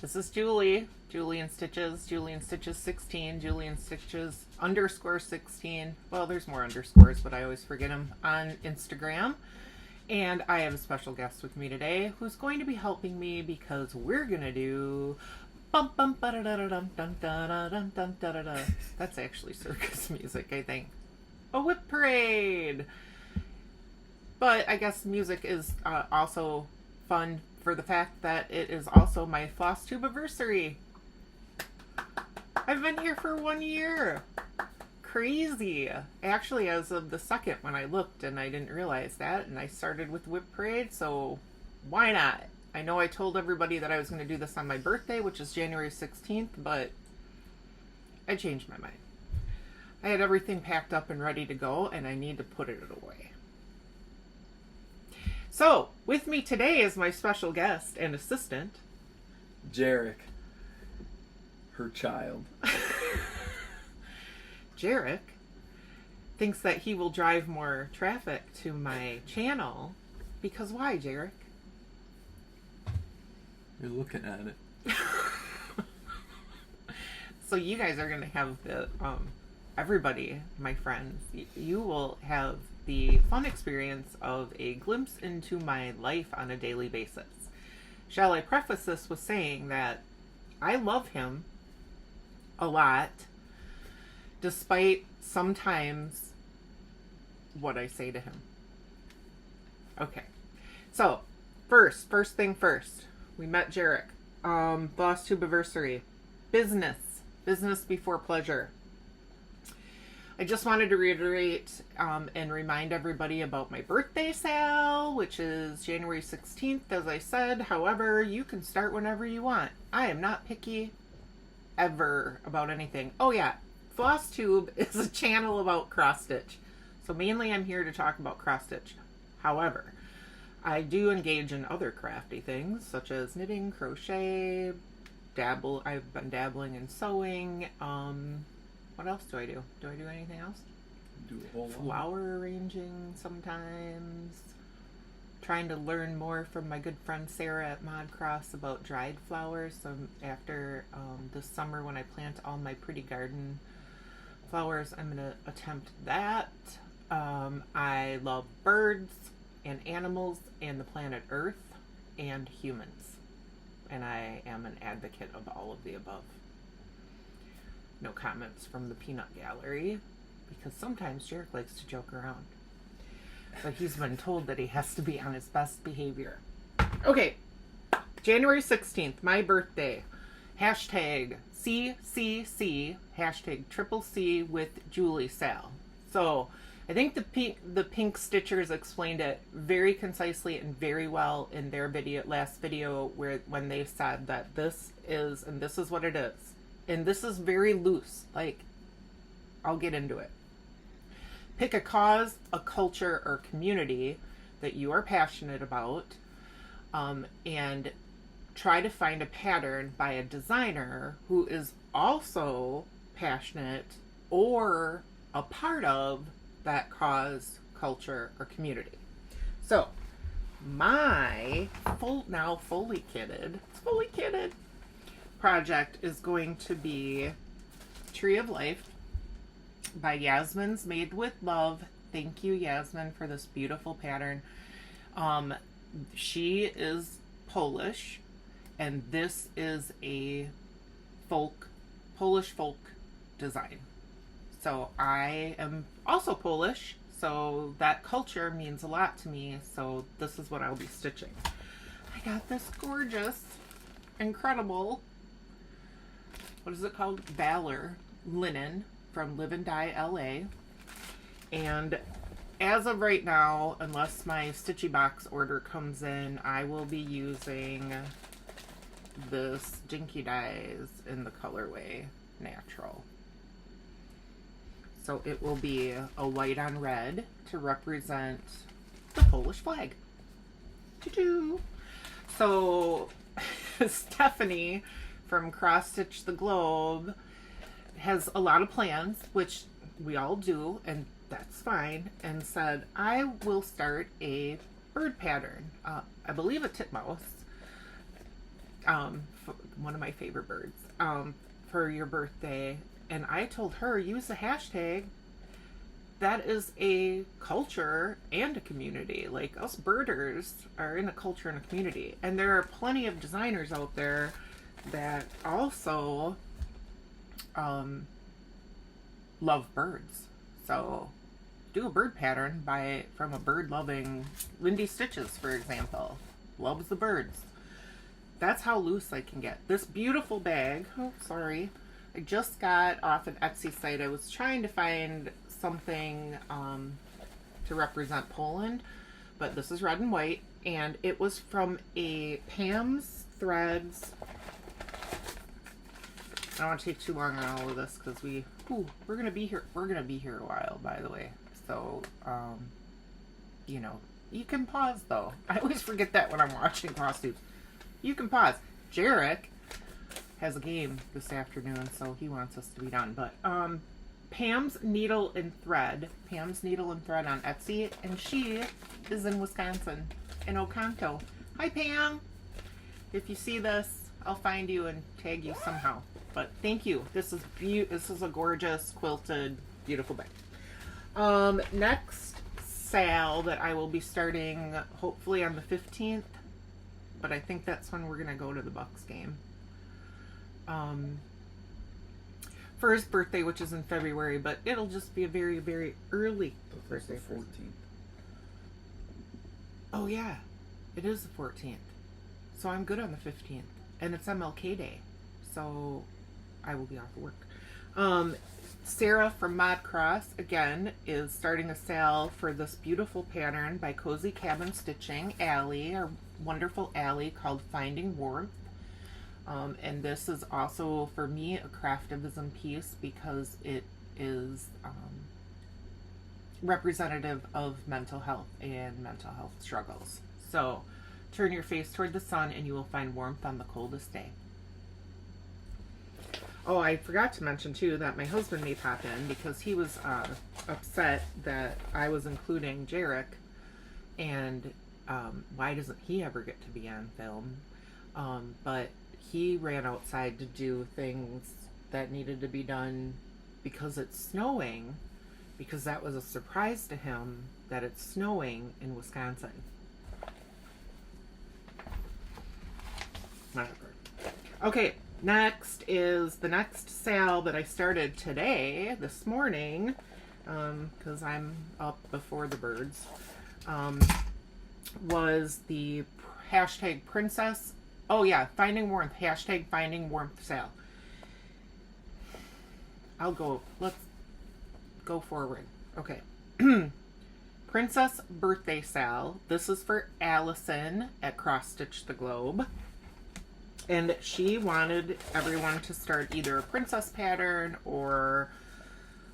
This is Julie. Julie and Stitches. Julie and Stitches 16. Julie and Stitches _16. Well, there's more underscores, but I always forget them on Instagram. And I have a special guest with me today who's going to be helping me because we're going to do bum bum ba da da da dum dum da da dum dum da da da. That's actually circus music, I think. A WIP parade. But I guess music is also fun for the fact that it is also my Flosstubivesary. I've been here for 1 year. Crazy. Actually, as of the second when I looked and I didn't realize that, and I started with WIP parade, so why not? I know I told everybody that I was going to do this on my birthday, which is January 16th, but I changed my mind. I had everything packed up and ready to go, and I need to put it away. So, with me today is my special guest and assistant, Jarek, her child. Jarek thinks that he will drive more traffic to my channel. Because why, Jarek? You're looking at it. So you guys are going to have the, everybody, my friends, you will have the fun experience of a glimpse into my life on a daily basis. Shall I preface this with saying that I love him a lot, despite sometimes what I say to him. Okay, so first thing first, we met Jarek. Flosstubivesary, business before pleasure. I just wanted to reiterate and remind everybody about my birthday sale, which is January 16th, as I said. However, you can start whenever you want. I am not picky ever about anything. Oh yeah, Flosstube is a channel about cross stitch. So mainly I'm here to talk about cross stitch. However, I do engage in other crafty things such as knitting, crochet, I've been dabbling in sewing. What else do I do? Do I do anything else? Do a whole lot. Flower arranging sometimes. Trying to learn more from my good friend Sarah at Modcross about dried flowers. So after this summer when I plant all my pretty garden flowers, I'm going to attempt that. I love birds and animals and the planet Earth and humans. And I am an advocate of all of the above. No comments from the peanut gallery, because sometimes Jarek likes to joke around. But he's been told that he has to be on his best behavior. Okay, January 16th, my birthday. Hashtag CCC, hashtag triple C with Julie Sal. So I think the pink stitchers explained it very concisely and very well in their last video when they said that this is what it is. And this is very loose. Like, I'll get into it. Pick a cause, a culture, or community that you are passionate about, and try to find a pattern by a designer who is also passionate or a part of that cause, culture, or community. So, my fully kitted project is going to be Tree of Life by Yasmin's Made with Love. Thank you, Yasmin, for this beautiful pattern. She is Polish, and this is a Polish folk design. So I am also Polish, so that culture means a lot to me, so this is what I'll be stitching. I got this gorgeous, incredible, what is it called? Valor linen from Live and Die LA. And as of right now, unless my Stitchy box order comes in, I will be using this Jinky Dyes in the colorway Natural. So it will be a white on red to represent the Polish flag. Doo-doo. So Stephanie from Cross Stitch the Globe has a lot of plans, which we all do, and that's fine, and said, I will start a bird pattern. I believe a titmouse. one of my favorite birds, for your birthday. And I told her, use the hashtag. That is a culture and a community. Like, us birders are in a culture and a community. And there are plenty of designers out there that also love birds. So do a bird pattern from a bird loving Lindy Stitches, for example. Loves the birds. That's how loose I can get. This beautiful bag, oh sorry, I just got off an Etsy site. I was trying to find something to represent Poland, but this is red and white, and it was from a Pam's Threads. I don't want to take too long on all of this because we're gonna be here. We're gonna be here a while, by the way. So, you know, you can pause though. I always forget that when I'm watching Flosstube. You can pause. Jarek has a game this afternoon, so he wants us to be done. But Pam's Needle and Thread on Etsy, and she is in Wisconsin, in Oconto. Hi, Pam. If you see this, I'll find you and tag you somehow. But thank you. This is a gorgeous quilted, beautiful bag. Next sale that I will be starting hopefully on the 15th, but I think that's when we're gonna go to the Bucks game. For his birthday, which is in February, but it'll just be a very, very early birthday. 14th. Oh yeah, it is the 14th. So I'm good on the 15th, and it's MLK Day, so I will be off of work. Sarah from Mod Cross, again, is starting a sale for this beautiful pattern by Cozy Cabin Stitching, Allie, our wonderful Allie, called Finding Warmth. And this is also, for me, a craftivism piece because it is representative of mental health and mental health struggles. So, turn your face toward the sun and you will find warmth on the coldest day. Oh, I forgot to mention, too, that my husband may pop in because he was upset that I was including Jarek, and why doesn't he ever get to be on film? But he ran outside to do things that needed to be done because it's snowing, because that was a surprise to him that it's snowing in Wisconsin. Whatever. Okay, next is the next sale that I started today, this morning, because I'm up before the birds, was the hashtag princess. Oh yeah, Finding Warmth, hashtag Finding Warmth sale. Let's go forward. Okay. Princess birthday sale. This is for Allison at Cross Stitch the Globe. And she wanted everyone to start either a princess pattern or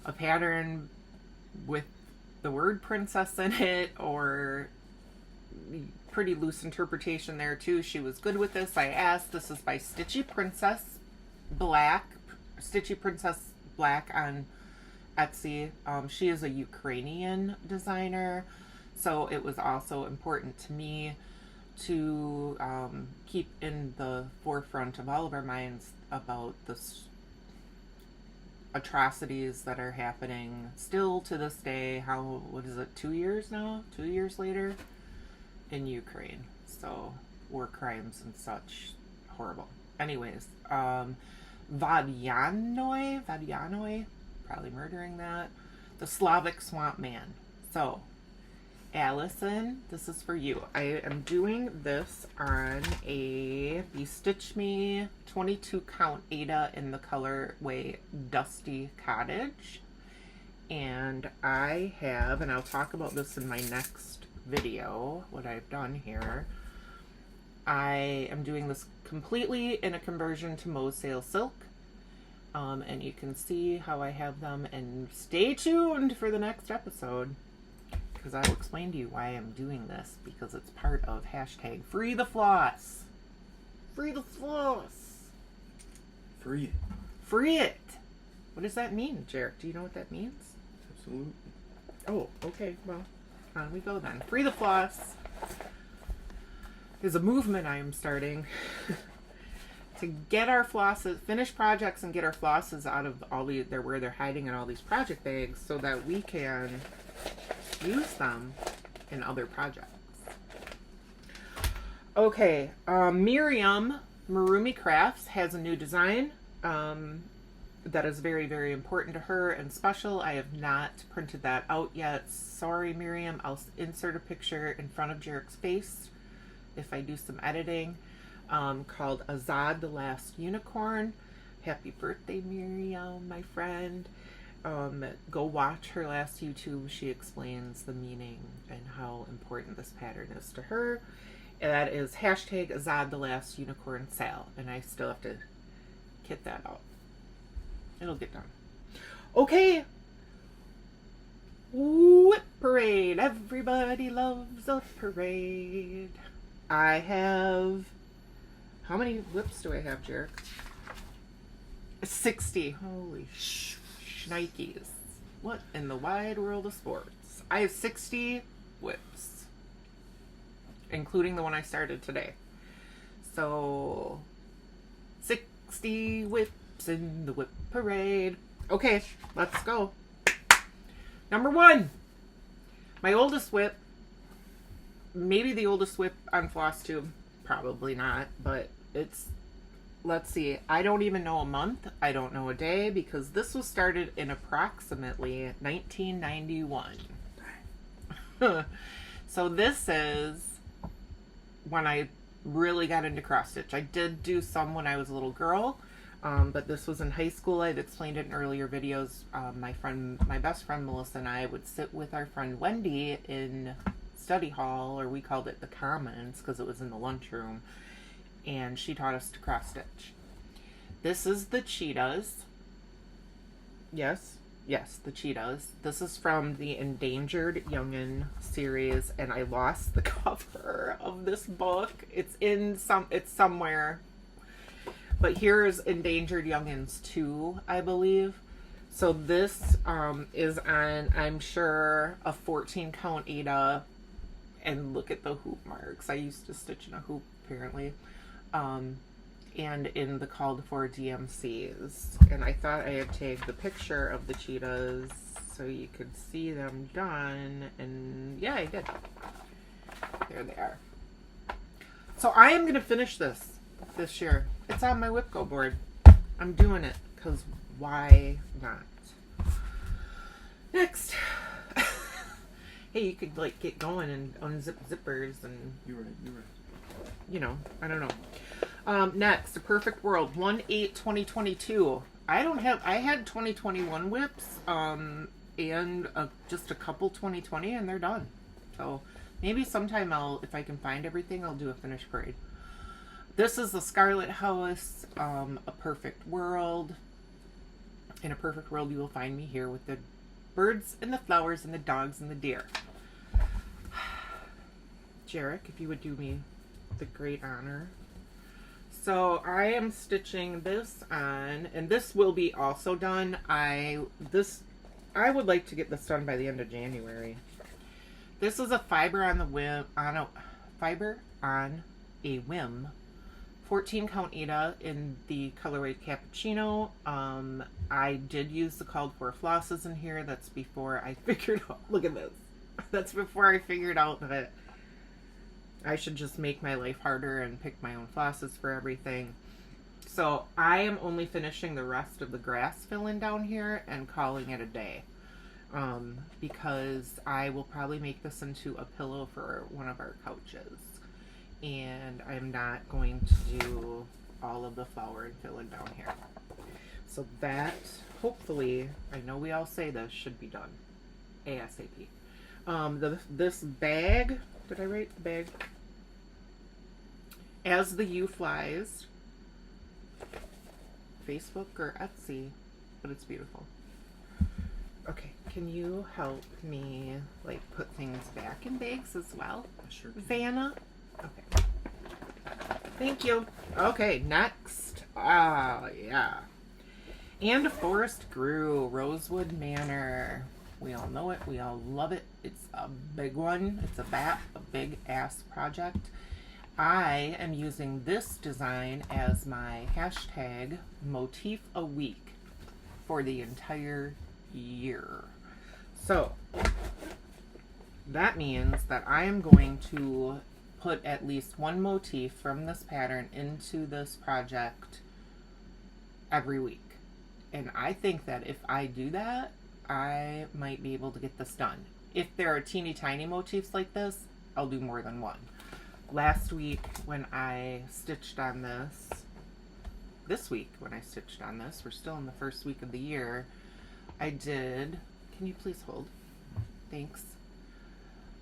a pattern with the word princess in it, or pretty loose interpretation there too. She was good with this. I asked. This is by Stitchy Black on Etsy. She is a Ukrainian designer, so it was also important to me to keep in the forefront of all of our minds about the atrocities that are happening still to this day. What is it, 2 years now? 2 years later? In Ukraine. So, war crimes and such. Horrible. Anyways, Vadyanoi, probably murdering that. The Slavic Swamp Man. So, Allison, this is for you. I am doing this on the Stitch Me 22 count Ada in the colorway Dusty Cottage. And I have, and I'll talk about this in my next video, what I've done here. I am doing this completely in a conversion to Mosaic silk. And you can see how I have them, and stay tuned for the next episode, because I will explain to you why I'm doing this, because it's part of hashtag Free the Floss. Free the floss. Free it. Free it. What does that mean, Jarek? Do you know what that means? Absolutely. Oh, okay. Well, on we go then. Free the floss is a movement I am starting to get our flosses, finish projects and get our flosses out of all the, where they're hiding in all these project bags so that we can use them in other projects. Okay, Miriam Marumi Crafts has a new design that is very, very important to her and special. I have not printed that out yet. Sorry, Miriam. I'll insert a picture in front of Jarek's face if I do some editing, called Azad the Last Unicorn. Happy birthday, Miriam, my friend. Go watch her last YouTube. She explains the meaning and how important this pattern is to her. And that is hashtag Azad the Last Unicorn Sale. And I still have to kit that out. It'll get done. Okay. WIP parade. Everybody loves a parade. I have... How many WIPs do I have, Jarek? 60. Holy shnikes. What in the wide world of sports? I have 60 WIPs, including the one I started today. So, 60 WIPs in the WIP parade. Okay, let's go. Number 1. My oldest WIP. Maybe the oldest WIP on Flosstube. Probably not, but it's... Let's see. I don't even know a month. I don't know a day, because this was started in approximately 1991. So this is when I really got into cross stitch. I did do some when I was a little girl, but this was in high school. I'd explained it in earlier videos. My best friend Melissa and I would sit with our friend Wendy in study hall, or we called it the Commons because it was in the lunchroom, and she taught us to cross stitch. This is the cheetahs. Yes, the cheetahs. This is from the Endangered Youngin series, and I lost the cover of this book. It's somewhere. But here's Endangered Youngins 2, I believe. So this is on, I'm sure, a 14 count Ada. And look at the hoop marks. I used to stitch in a hoop, apparently. And in the called for DMCs. And I thought I had tagged the picture of the cheetahs so you could see them done. And yeah, I did. There they are. So I am going to finish this year. It's on my WIPGo board. I'm doing it because why not? Next. Hey, you could like get going and unzip zippers and... You're right. You know, I don't know. Next, A Perfect World, 1/8/2022. I had 2021 WIPs, and just a couple 2020, and they're done. So maybe sometime if I can find everything, I'll do a finished parade. This is the Scarlet House, A Perfect World. In A Perfect World, you will find me here with the birds and the flowers and the dogs and the deer. Jarek, if you would do me the great honor. So I am stitching this on, and this will be also done. I would like to get this done by the end of January. This is a fiber on a whim 14 count Ada in the colorway Cappuccino. I did use the called for flosses in here. That's before I figured out, look at this. That's before I figured out that I should just make my life harder and pick my own flosses for everything. So I am only finishing the rest of the grass fill-in down here and calling it a day. Because I will probably make this into a pillow for one of our couches. And I'm not going to do all of the flower and fill-in down here. So that, hopefully, I know we all say this, should be done ASAP. This bag, did I write the bag? As the U Flies. Facebook or Etsy, but it's beautiful. Okay, can you help me, like, put things back in bags as well? Sure can. Vanna? Okay. Thank you. Okay, next. Yeah. And a Forest Grew, Rosewood Manor. We all know it. We all love it. It's a big one. It's a big ass project. I am using this design as my hashtag motif a week for the entire year. So that means that I am going to put at least one motif from this pattern into this project every week. And I think that if I do that, I might be able to get this done. If there are teeny tiny motifs like this, I'll do more than one. Last week when I stitched on this week when I stitched on this, we're still in the first week of the year, I did, can you please hold? Thanks.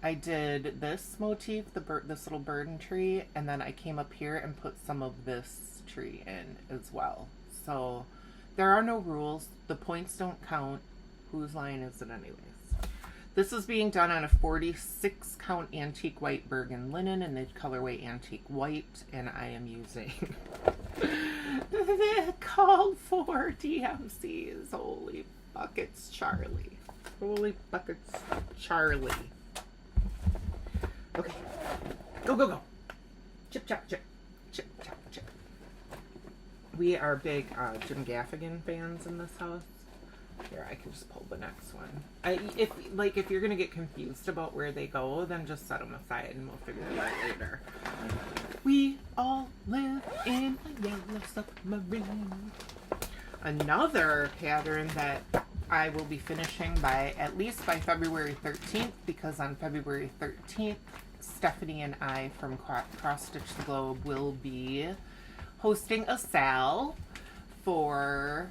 I did this motif, this little burden tree, and then I came up here and put some of this tree in as well. So there are no rules. The points don't count. Whose line is it anyways? This is being done on a 46 count antique white Bergen linen in the colorway antique white, and I am using the called for DMCs. Holy buckets, Charlie. Holy buckets, Charlie. Okay, go, go, go. Chip, chop, chip. Chip, chop, chip. We are big Jim Gaffigan fans in this house. Here, I can just pull the next one. If you're gonna get confused about where they go, then just set them aside and we'll figure it out later. We all live in a yellow submarine. Another pattern that I will be finishing at least by February 13th, because on February 13th, Stephanie and I from Cross Stitch the Globe will be hosting a sale for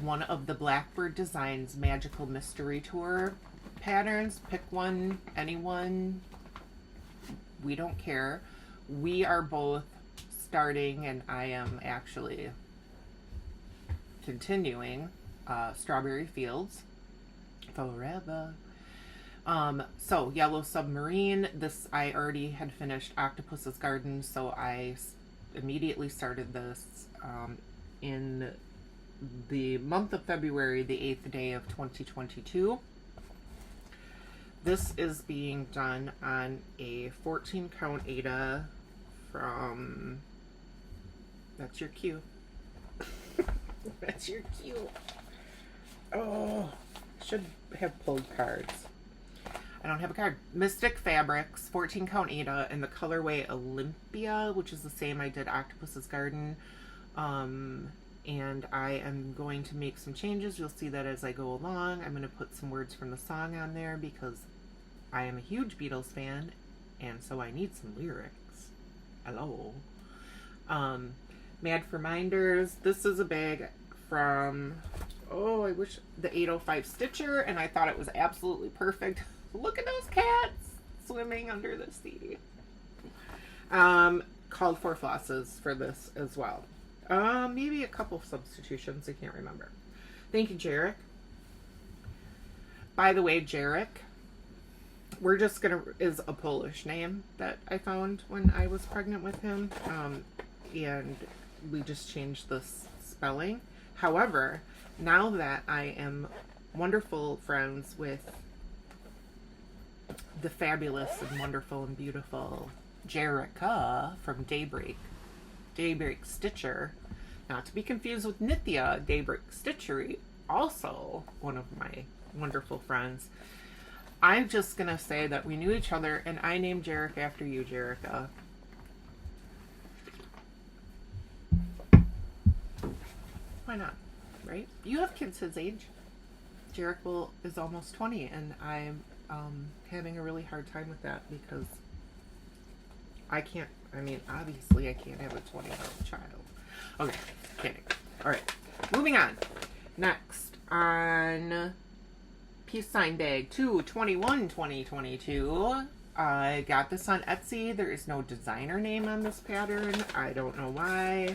one of the Blackbird Designs Magical Mystery Tour patterns. Pick one, anyone, we don't care. We are both starting, and I am actually continuing Strawberry Fields forever. So Yellow Submarine, this I already had finished Octopus's Garden, so I immediately started this in the month of February, the 8th day of 2022. This is being done on a 14 count Ada from, that's your cue. That's your cue. Oh, should have pulled cards. I don't have a card. Mystic Fabrics, 14 count Ada, in the colorway Olympia, which is the same I did Octopus's Garden. And I am going to make some changes. You'll see that as I go along. I'm going to put some words from the song on there because I am a huge Beatles fan, and so I need some lyrics. Hello. Mad for Minders. This is a bag from, oh, I wish, the 805 Stitcher, and I thought it was absolutely perfect. Look at those cats swimming under the sea. Called for flosses for this as well. Maybe a couple of substitutions. I can't remember. Thank you, Jarek. By the way, Jarek, we're just gonna, is a Polish name that I found when I was pregnant with him. And we just changed the spelling. However, now that I am wonderful friends with the fabulous and wonderful and beautiful Jerica from Daybreak Stitcher, not to be confused with Nithya Daybreak Stitchery, also one of my wonderful friends, I'm just gonna say that we knew each other, and I named Jarek after you, Jerica. Why not, right? You have kids his age. Jarek is almost 20, and I'm having a really hard time with that because I can't, obviously I can't have a 20-year-old child. Okay, kidding. All right, moving on. Next, on Peace Sign Bag 2/21/2022. I got this on Etsy. There is no designer name on this pattern. I don't know why.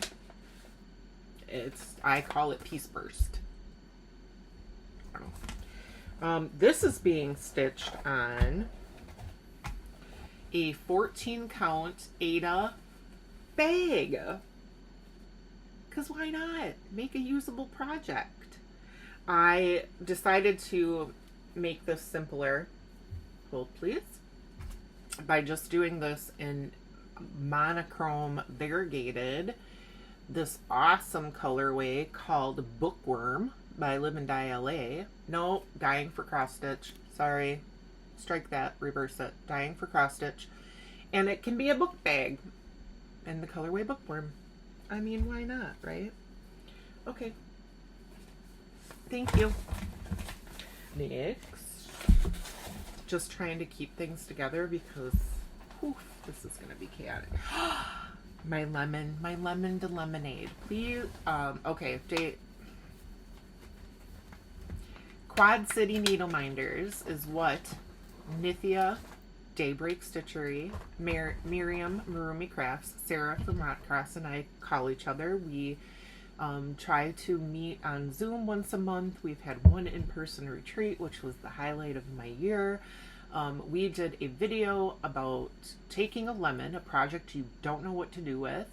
I call it Peace Burst. I don't know. This is being stitched on a 14 count Ada bag. Because why not? Make a usable project. I decided to make this simpler, hold please, by just doing this in monochrome variegated, this awesome colorway called Bookworm by Live and Die LA. No, Dying for Cross Stitch. Sorry. Strike that. Reverse it. Dying for Cross Stitch. And it can be a book bag. And the colorway Bookworm. I mean, why not, right? Okay. Thank you. Next. Just trying to keep things together because whew, this is going to be chaotic. my lemon to lemonade. Please, okay, Quad City Needleminders is what Nithya, Daybreak Stitchery, Miriam Marumi Crafts, Sarah from Hotcross, and I call each other. We try to meet on Zoom once a month. We've had one in-person retreat, which was the highlight of my year. We did a video about taking a lemon, a project you don't know what to do with,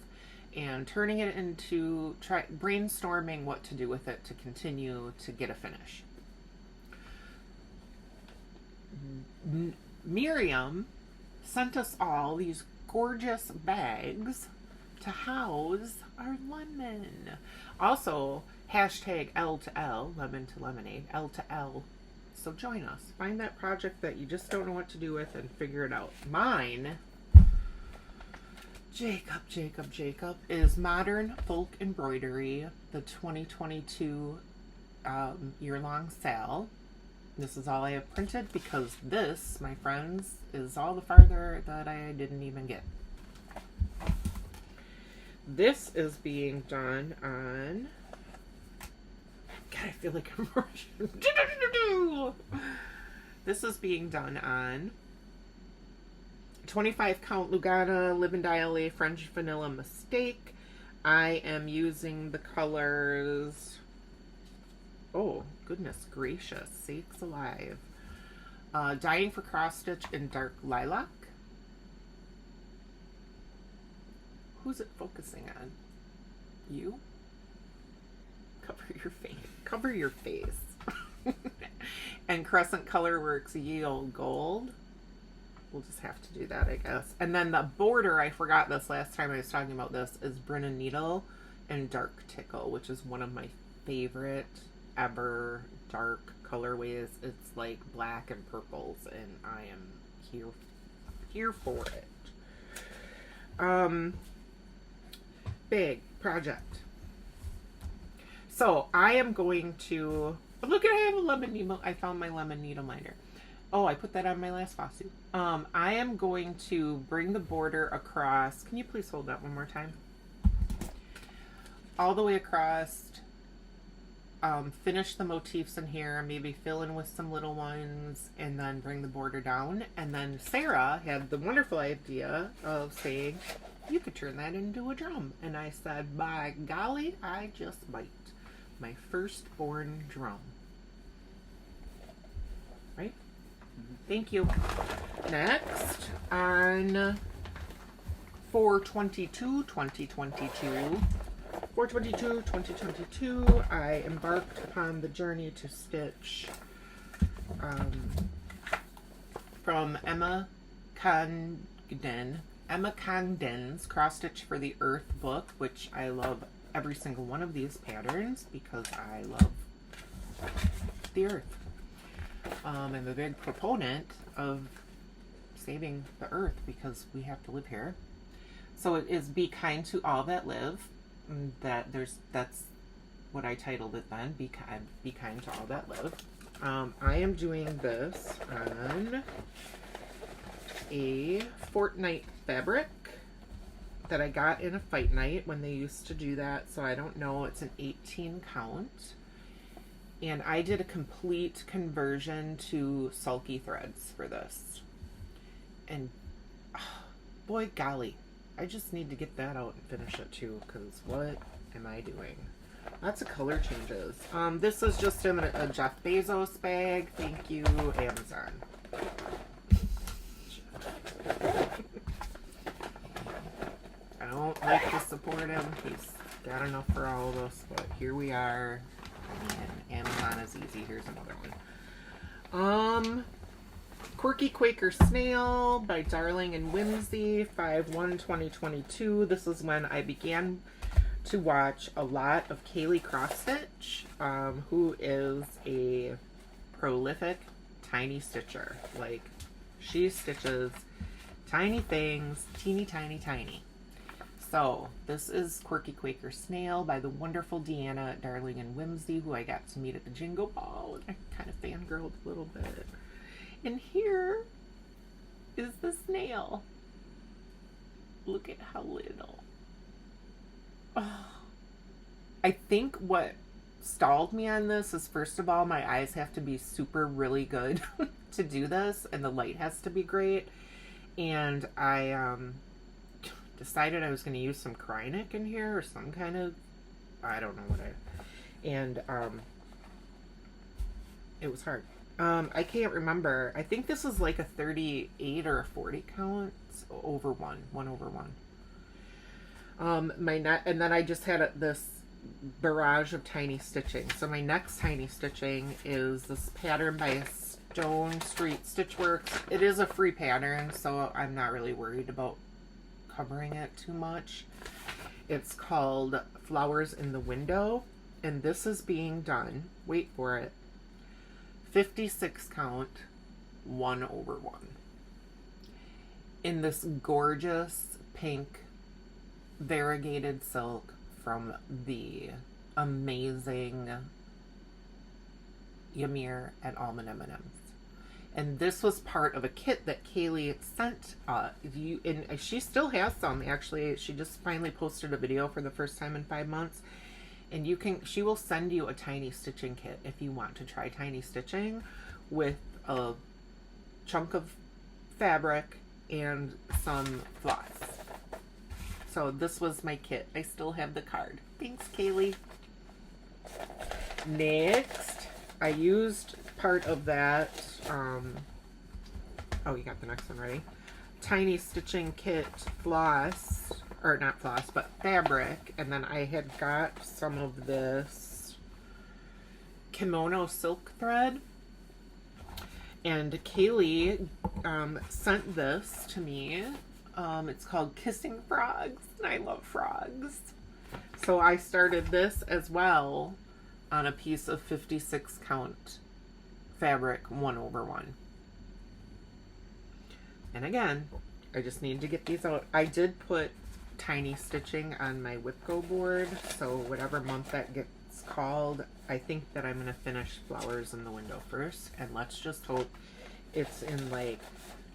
and turning it into brainstorming what to do with it to continue to get a finish. Miriam sent us all these gorgeous bags to house our lemon. Also, hashtag L to L, lemon to lemonade, L to L. So join us. Find that project that you just don't know what to do with and figure it out. Mine, Jacob, is Modern Folk Embroidery, the 2022 year-long sale. This is all I have printed because this, my friends, is all the farther that I didn't even get. This is being done on... God, I feel like I'm rushing. This is being done on 25 count Lugana Live and Die LA French Vanilla Mistake. I am using the colors... Oh, goodness gracious. Sakes alive. Dying for Cross Stitch in Dark Lilac. Who's it focusing on? You? Cover your face. Cover your face. And Crescent Colorworks Ye Olde Gold. We'll just have to do that, I guess. And then the border, I forgot this last time I was talking about this, is Brennan Needle and Dark Tickle, which is one of my favorite ever dark colorways. It's like black and purples, and I am here for it. Big project. So I am going to look at, I have a lemon needle. I found my lemon needle miner. Oh, I put that on my last Flosstube. I am going to bring the border across. Can you please hold that one more time? All the way across. Finish the motifs in here, maybe fill in with some little ones, and then bring the border down. And then Sarah had the wonderful idea of saying, you could turn that into a drum. And I said, by golly, I just might. My firstborn drum. Right? Mm-hmm. Thank you. Next, on 4/22/2022, 4/22/2022, I embarked upon the journey to stitch from Emma Congdon's Cross Stitch for the Earth book, which I love every single one of these patterns because I love the earth. I'm a big proponent of saving the earth because we have to live here. So it is Be Kind to All That Live. That's what I titled it then. Be kind to all that live. I am doing this on a Fortnite fabric that I got in a fight night when they used to do that, so I don't know. It's an 18 count, and I did a complete conversion to sulky threads for this, and boy golly, I just need to get that out and finish it too, because what am I doing? Lots of color changes. This is just a Jeff Bezos bag. Thank you, Amazon. I don't like to support him. He's got enough for all of us, but here we are. And Amazon is easy. Here's another one. Quirky Quaker Snail by Darling and Whimsy, 5/1/2022. This is when I began to watch a lot of Kaylee Cross-Stitch, who is a prolific tiny stitcher. Like, she stitches tiny things, teeny tiny tiny. So this is Quirky Quaker Snail by the wonderful Deanna at Darling and Whimsy, who I got to meet at the Jingle Ball, and I kind of fangirled a little bit. And here is the snail. Look at how little. Oh. I think what stalled me on this is, first of all, my eyes have to be super really good to do this, and the light has to be great. And I decided I was going to use some Krynic in here, or some kind of, I don't know what and it was hard. I can't remember. I think this is like a 38 or a 40 count over 1 over 1. And then I just had this barrage of tiny stitching. So my next tiny stitching is this pattern by Stone Street Stitchworks. It is a free pattern, so I'm not really worried about covering it too much. It's called Flowers in the Window, and this is being done, wait for it, 56 count, 1 over 1. In this gorgeous pink variegated silk from the amazing Yamin at Almond M&Ms. And this was part of a kit that Kaylee sent you, and she still has some, actually. She just finally posted a video for the first time in 5 months. And she will send you a tiny stitching kit if you want to try tiny stitching with a chunk of fabric and some floss. So this was my kit. I still have the card. Thanks, Kaylee. Next, I used part of that, oh, you got the next one ready. Tiny stitching kit floss, or not floss, but fabric, and then I had got some of this kimono silk thread, and Kaylee sent this to me. It's called Kissing Frogs, and I love frogs. So I started this as well on a piece of 56 count fabric, 1 over 1. And again, I just need to get these out. I did put tiny stitching on my WIPGo board, so whatever month that gets called, I think that I'm going to finish Flowers in the Window first, and let's just hope it's in like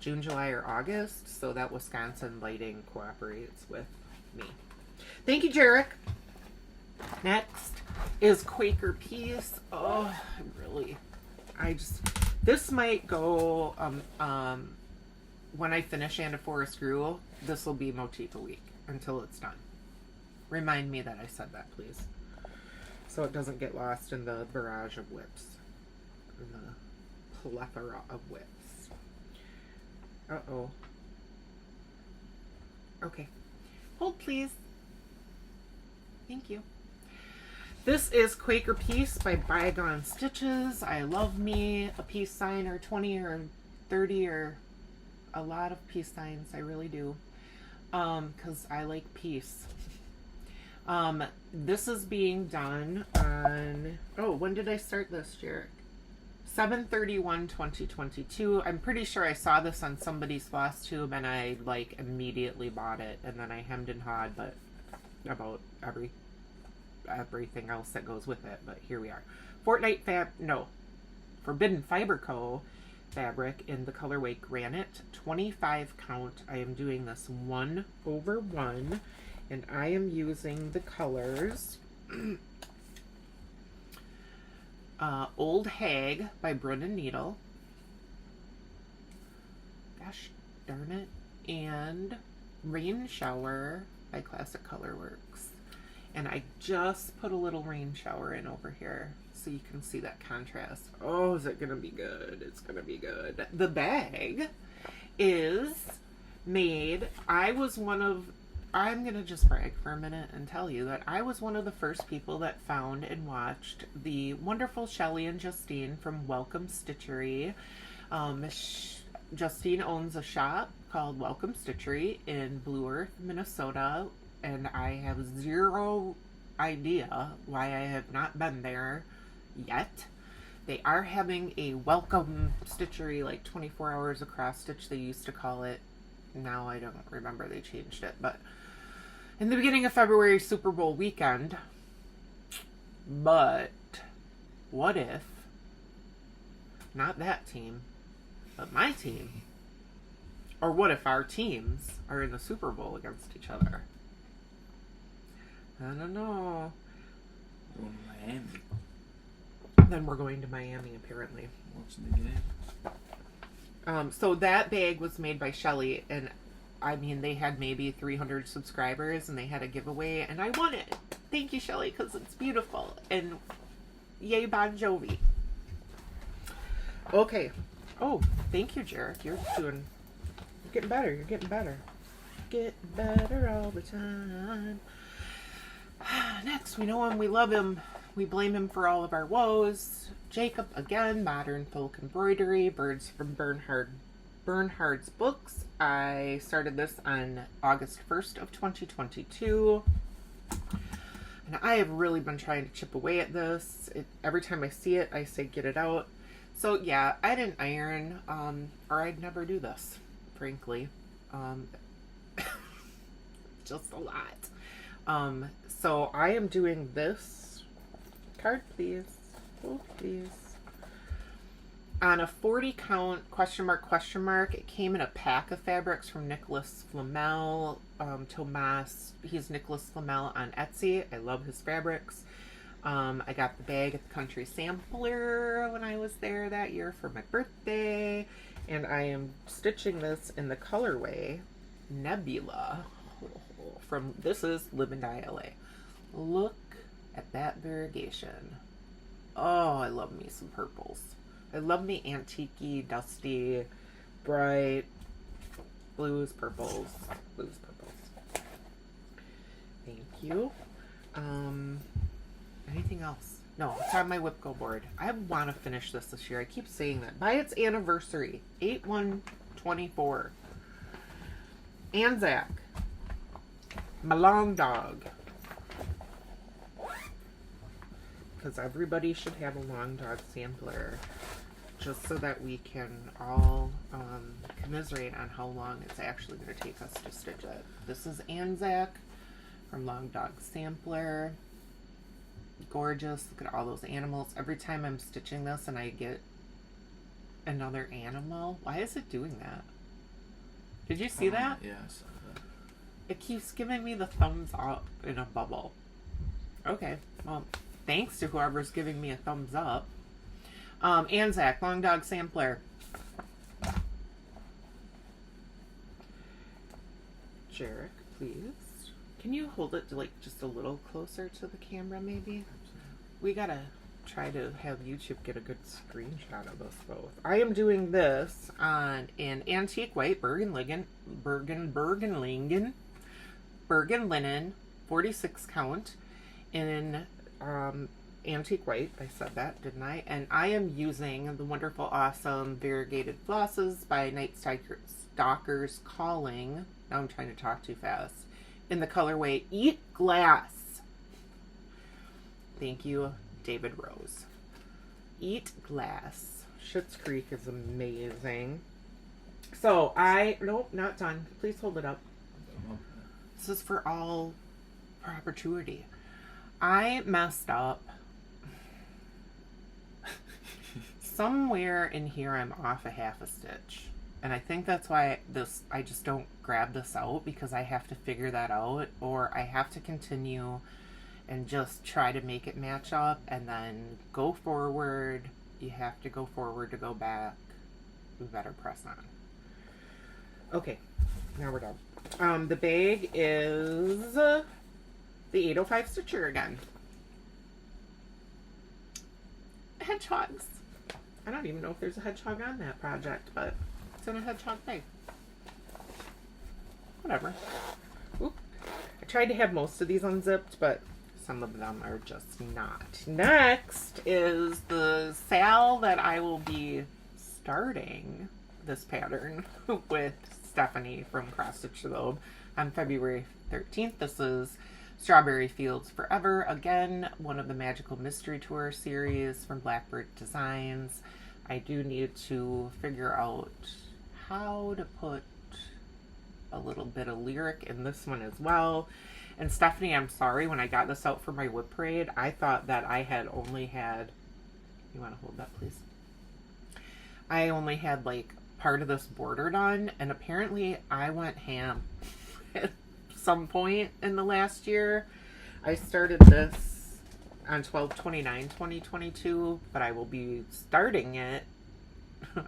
June, July, or August, so that Wisconsin lighting cooperates with me. Thank you, Jarek. Next is Quaker Peace. Oh, this might go, when I finish And a Forest Grew, this will be motif a week until it's done. Remind me that I said that, please. So it doesn't get lost in the barrage of whips. In the plethora of whips. Uh-oh. Okay. Hold, please. Thank you. This is Quaker Peace by Bygone Stitches. I love me a peace sign, or 20 or 30 or a lot of peace signs. I really do. Because I like peace. This is being done on, oh, when did I start this, Jarek? 7/31/2022. I'm pretty sure I saw this on somebody's Flosstube and I like immediately bought it, and then I hemmed and hawed but about everything else that goes with it, but here we are. Forbidden Fiber Co. fabric in the colorway Granite, 25 count. I am doing this 1 over 1, and I am using the colors Old Hag by Brood and Needle. Gosh darn it. And Rain Shower by Classic Colorworks. And I just put a little rain shower in over here so you can see that contrast. Oh, is it going to be good? It's going to be good. The bag is made, I'm going to just brag for a minute and tell you that I was one of the first people that found and watched the wonderful Shelley and Justine from Welcome Stitchery. Justine owns a shop called Welcome Stitchery in Blue Earth, Minnesota, and I have zero idea why I have not been there yet. They are having a Welcome Stitchery, like 24 hours of cross stitch, they used to call it. Now I don't remember, they changed it. But in the beginning of February, Super Bowl weekend. But what if, not that team, but my team, or what if our teams are in the Super Bowl against each other? I don't know. Going to Miami. Then we're going to Miami, apparently. Watching the game. So that bag was made by Shelly, and I mean, they had maybe 300 subscribers, and they had a giveaway, and I won it. Thank you, Shelly, because it's beautiful. And yay, Bon Jovi. Okay. Oh, thank you, Jarek. You're getting better. You're getting better. Getting better all the time. Next, we know him, we love him. We blame him for all of our woes. Jacob, again, Modern Folk Embroidery, Birds from Bernhard's Books. I started this on August 1st of 2022. And I have really been trying to chip away at this. Every time I see it, I say, get it out. So, yeah, I didn't iron, or I'd never do this, frankly. Just a lot. So I am doing this. Card, please. Oh, please. On a 40 count, question mark. It came in a pack of fabrics from Nicholas Flamel. Tomas, he's Nicholas Flamel on Etsy. I love his fabrics. I got the bag at the Country Sampler when I was there that year for my birthday. And I am stitching this in the colorway Nebula. This is Live and Die LA. Look at that variegation. Oh, I love me some purples. I love me antique-y, dusty, bright, blues, purples. Thank you. Anything else? No, it's on my WIPGo board. I want to finish this year. I keep saying that. By its anniversary, 8/1/24. Anzac. My long dog. Because everybody should have a long dog sampler, just so that we can all commiserate on how long it's actually going to take us to stitch it. This is Anzac from Long Dog Sampler. Gorgeous. Look at all those animals. Every time I'm stitching this and I get another animal, why is it doing that? Did you see that? Yeah, I saw that. It keeps giving me the thumbs up in a bubble. Okay, well, thanks to whoever's giving me a thumbs up. Anzac, Long Dog Sampler. Jarek, please. Can you hold it like just a little closer to the camera, maybe? We gotta try to have YouTube get a good screenshot of us both. I am doing this on an antique white Bergen linen, 46 count in antique white. I said that, didn't I? And I am using the wonderful, awesome variegated flosses by Night Stalkers Calling. Now I'm trying to talk too fast. In the colorway Eat Glass. Thank you, David Rose. Eat Glass. Schitt's Creek is amazing. So nope, not done. Please hold it up. This is for all perpetuity. I messed up. Somewhere in here I'm off a half a stitch. And I think that's why I just don't grab this out, because I have to figure that out, or I have to continue and just try to make it match up and then go forward. You have to go forward to go back. We better press on. Okay, now we're done. The bag is the 805 Stitcher again. Hedgehogs. I don't even know if there's a hedgehog on that project, but it's in a hedgehog bag. Whatever. Oop. I tried to have most of these unzipped, but some of them are just not. Next is the sale that I will be starting this pattern with Stephanie from Flosstube on February 13th. This is Strawberry Fields Forever. Again, one of the Magical Mystery Tour series from Blackbird Designs. I do need to figure out how to put a little bit of lyric in this one as well. And Stephanie, I'm sorry, when I got this out for my WIP parade, I thought that I had only had, you want to hold that please? I only had like part of this border done, and apparently I went ham at some point in the last year. I started this on 12/29/2022, but I will be starting it.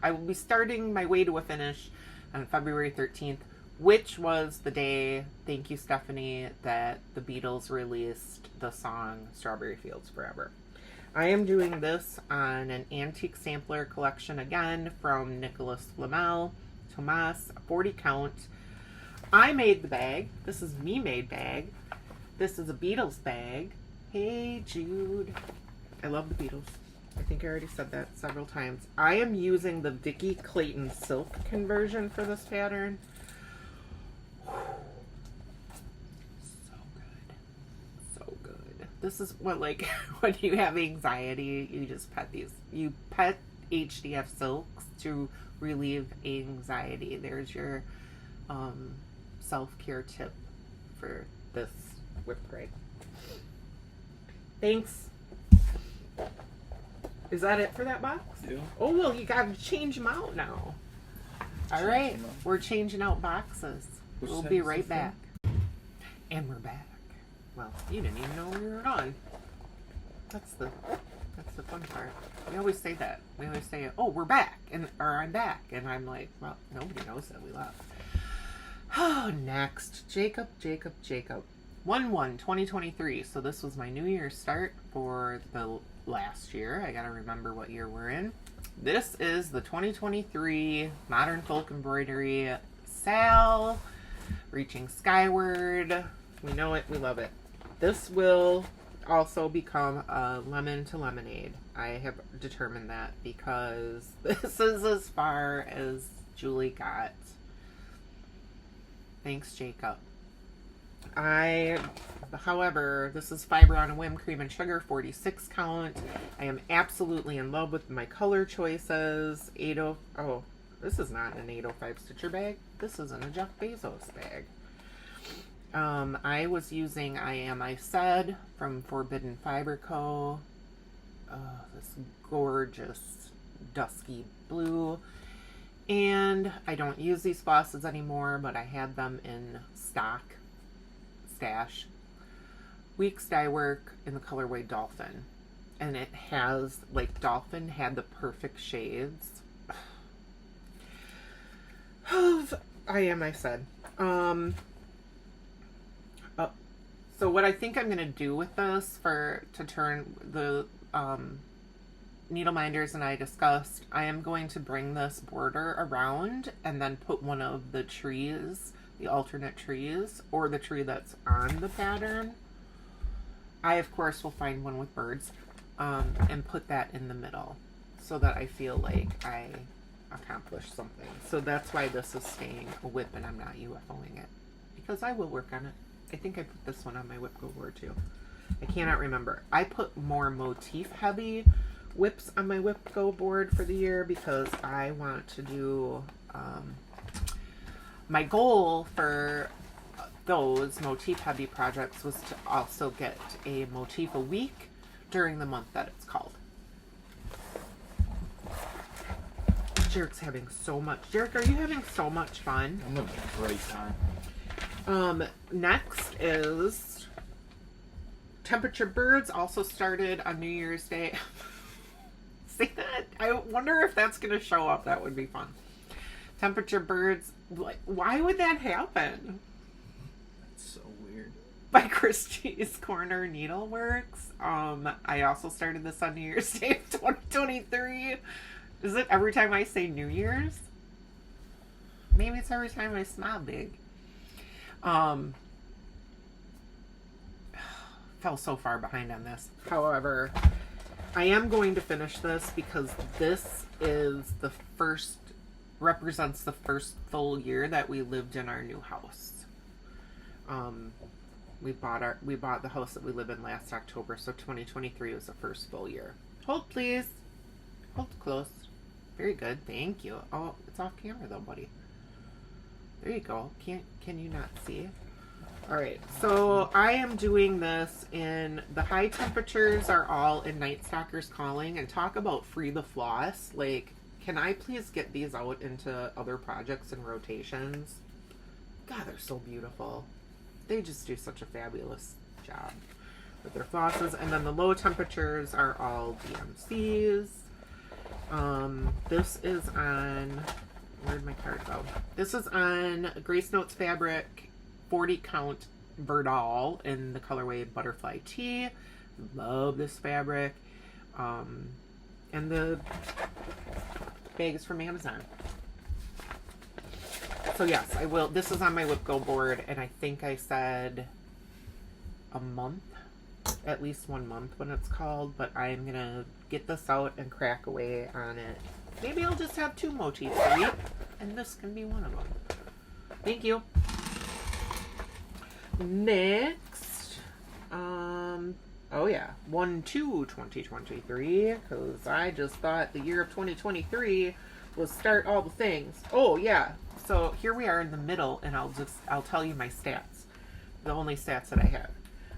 I will be starting my way to a finish on February 13th, which was the day, thank you Stephanie, that the Beatles released the song Strawberry Fields Forever. I am doing this on an antique sampler collection again from Nicholas Flamel, Tomas, 40 count. I made the bag. This is me made bag. This is a Beatles bag. Hey Jude. I love the Beatles. I think I already said that several times. I am using the Vicky Clayton silk conversion for this pattern. So good. So good. This is what, like, when you have anxiety, you just pet these. You pet HDF silks to relieve anxiety. There's your self-care tip for this WIP parade. Thanks. Is that it for that box? Yeah. Oh, well, you gotta change them out now. All right, we're changing out boxes. We'll be right back. And we're back. Well, you didn't even know we were on. That's the fun part. We always say that. We always say, oh, we're back, or I'm back. And I'm like, well, nobody knows that we left. Oh, next. Jacob. 1/1/2023. So this was my New Year's start for the last year. I gotta remember what year we're in. This is the 2023 Modern Folk Embroidery Sal, Reaching Skyward. We know it, we love it. This will also become a lemon to lemonade. I have determined that because this is as far as Julie got. Thanks, Jacob. However, this is Fiber on a Whim, Cream and Sugar, 46 count. I am absolutely in love with my color choices. Oh, this is not an 805 Stitcher bag. This is in a Jeff Bezos bag. I was using I Am I Said from Forbidden Fiber Co. This gorgeous dusky blue. And I don't use these flosses anymore, but I had them in stash. Weeks dye work in the colorway Dolphin. And it has, like, Dolphin had the perfect shades. I Am I Said. So what I think I'm going to do with this to turn the Needleminders and I discussed, I am going to bring this border around and then put one of the trees, the alternate trees, or the tree that's on the pattern. I, of course, will find one with birds and put that in the middle so that I feel like I accomplished something. So that's why this is staying a WIP and I'm not UFOing it, because I will work on it. I think I put this one on my WIPGo board too. I cannot remember. I put more motif heavy WIPs on my WIPGo board for the year because I want to do my goal for those motif heavy projects was to also get a motif a week during the month that it's called. Jarek's having so much. Jarek, are you having so much fun? I'm having a great time. Next is Temperature Birds, also started on New Year's Day. See that? I wonder if that's going to show up. That would be fun. Temperature Birds, why would that happen? That's so weird. By Christie's Corner Needleworks. I also started this on New Year's Day of 2023. Is it every time I say New Year's? Maybe it's every time I smile big. Fell so far behind on this. However, I am going to finish this because this is the first represents the first full year that we lived in our new house. We bought the house that we live in last October, so 2023 was the first full year. Hold, please. Hold close. Very good. Thank you. Oh, it's off camera though, buddy. There you go. Can you not see? All right. So I am doing this in the high temperatures are all in Night Stalkers Calling, and talk about free the floss. Like, can I please get these out into other projects and rotations? God, they're so beautiful. They just do such a fabulous job with their flosses. And then the low temperatures are all DMCs. This is on, where'd my card go? This is on Grace Notes Fabric 40 count Verdal in the colorway Butterfly Tea. Love this fabric. And the bag is from Amazon. So yes, I will. This is on my WIPGo board, and I think I said a month, at least 1 month when it's called, but I'm going to get this out and crack away on it. Maybe I'll just have 2 motifs a week, and this can be one of them. Thank you. Next, oh yeah, 1/2/2023, because I just thought the year of 2023 was start all the things. Oh yeah. So here we are in the middle, and I'll tell you my stats. The only stats that I have.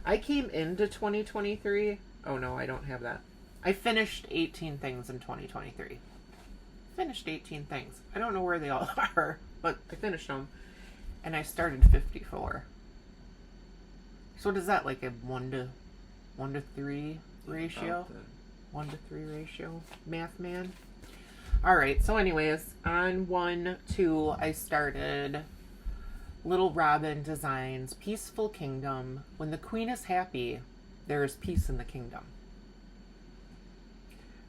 I came into 2023. Oh no, I don't have that. I finished 18 things in 2023. Finished 18 things. I don't know where they all are, but I finished them. And I started 54. So what is that, like a 1 to 3 ratio? 1 to 3 ratio? Math man? Alright, so anyways, on 1/2, I started Little Robin Designs, Peaceful Kingdom. When the queen is happy, there is peace in the kingdom.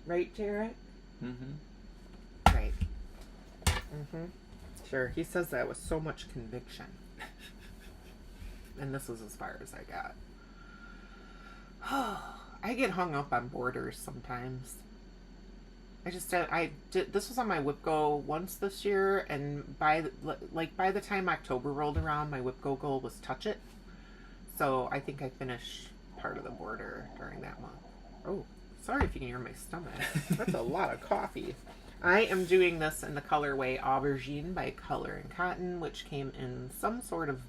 Right, Jarrett? Mm-hmm. Right. Mm-hmm. Sure, he says that with so much conviction. And this is as far as I got. I get hung up on borders sometimes. I did this was on my WIPGo once this year, and by the time October rolled around, my WIPGo goal was touch it. So I think I finished part of the border during that month. Oh, sorry if you can hear my stomach. That's a lot of coffee. I am doing this in the colorway Aubergine by Color and Cotton, which came in some sort of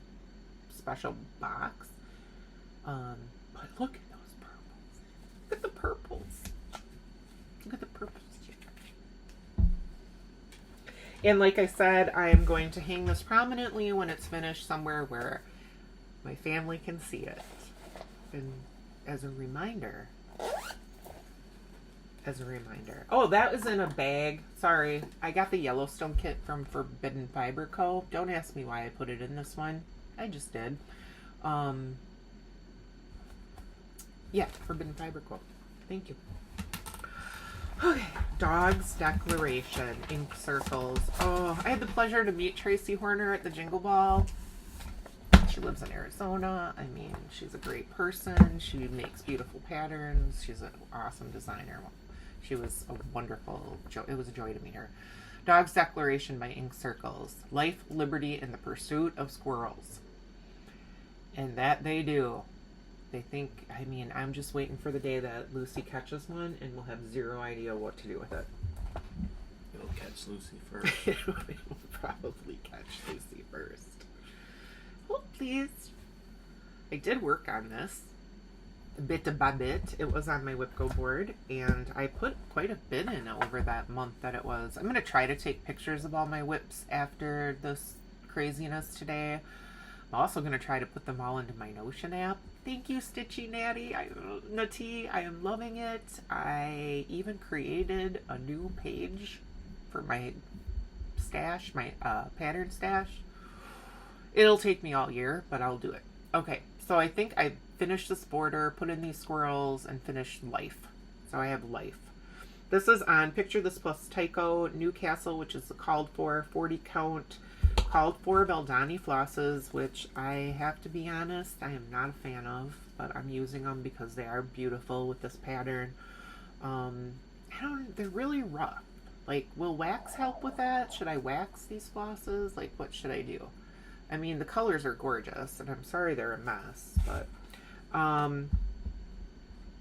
special box. But look at those purples. Look at the purples. Look at the purples. And like I said, I am going to hang this prominently when it's finished somewhere where my family can see it. And as a reminder. Oh, that was in a bag. Sorry. I got the Yellowstone kit from Forbidden Fiber Co. Don't ask me why I put it in this one. I just did. Yeah, Forbidden Fiber Co. Thank you. Okay, Dog's Declaration, ink circles. Oh, I had the pleasure to meet Tracy Horner at the Jingle Ball. She lives in Arizona. I mean, she's a great person. She makes beautiful patterns. She's an awesome designer. She was a wonderful joy. It was a joy to meet her. Dog's Declaration by Ink Circles. Life, liberty, and the pursuit of squirrels. And that they do. They think, I mean, I'm just waiting for the day that Lucy catches one, and we'll have zero idea what to do with it. It'll catch Lucy first. It will probably catch Lucy first. Oh, please. I did work on this. Bit by bit. It was on my WIPGo board, and I put quite a bit in over that month that it was. I'm going to try to take pictures of all my WIPs after this craziness today. I'm also going to try to put them all into my Notion app. Thank you, Stitchy Natty. I am loving it. I even created a new page for my stash, my pattern stash. It'll take me all year, but I'll do it. Okay, so I think I finished this border, put in these squirrels, and finished Life. So I have Life. This is on Picture This Plus Tyco Newcastle, which is the called for 40 count. Called for Valdani flosses, which I have to be honest, I am not a fan of, but I'm using them because they are beautiful with this pattern. They're really rough. Like, will wax help with that? Should I wax these flosses? Like, what should I do? I mean, the colors are gorgeous, and I'm sorry they're a mess, but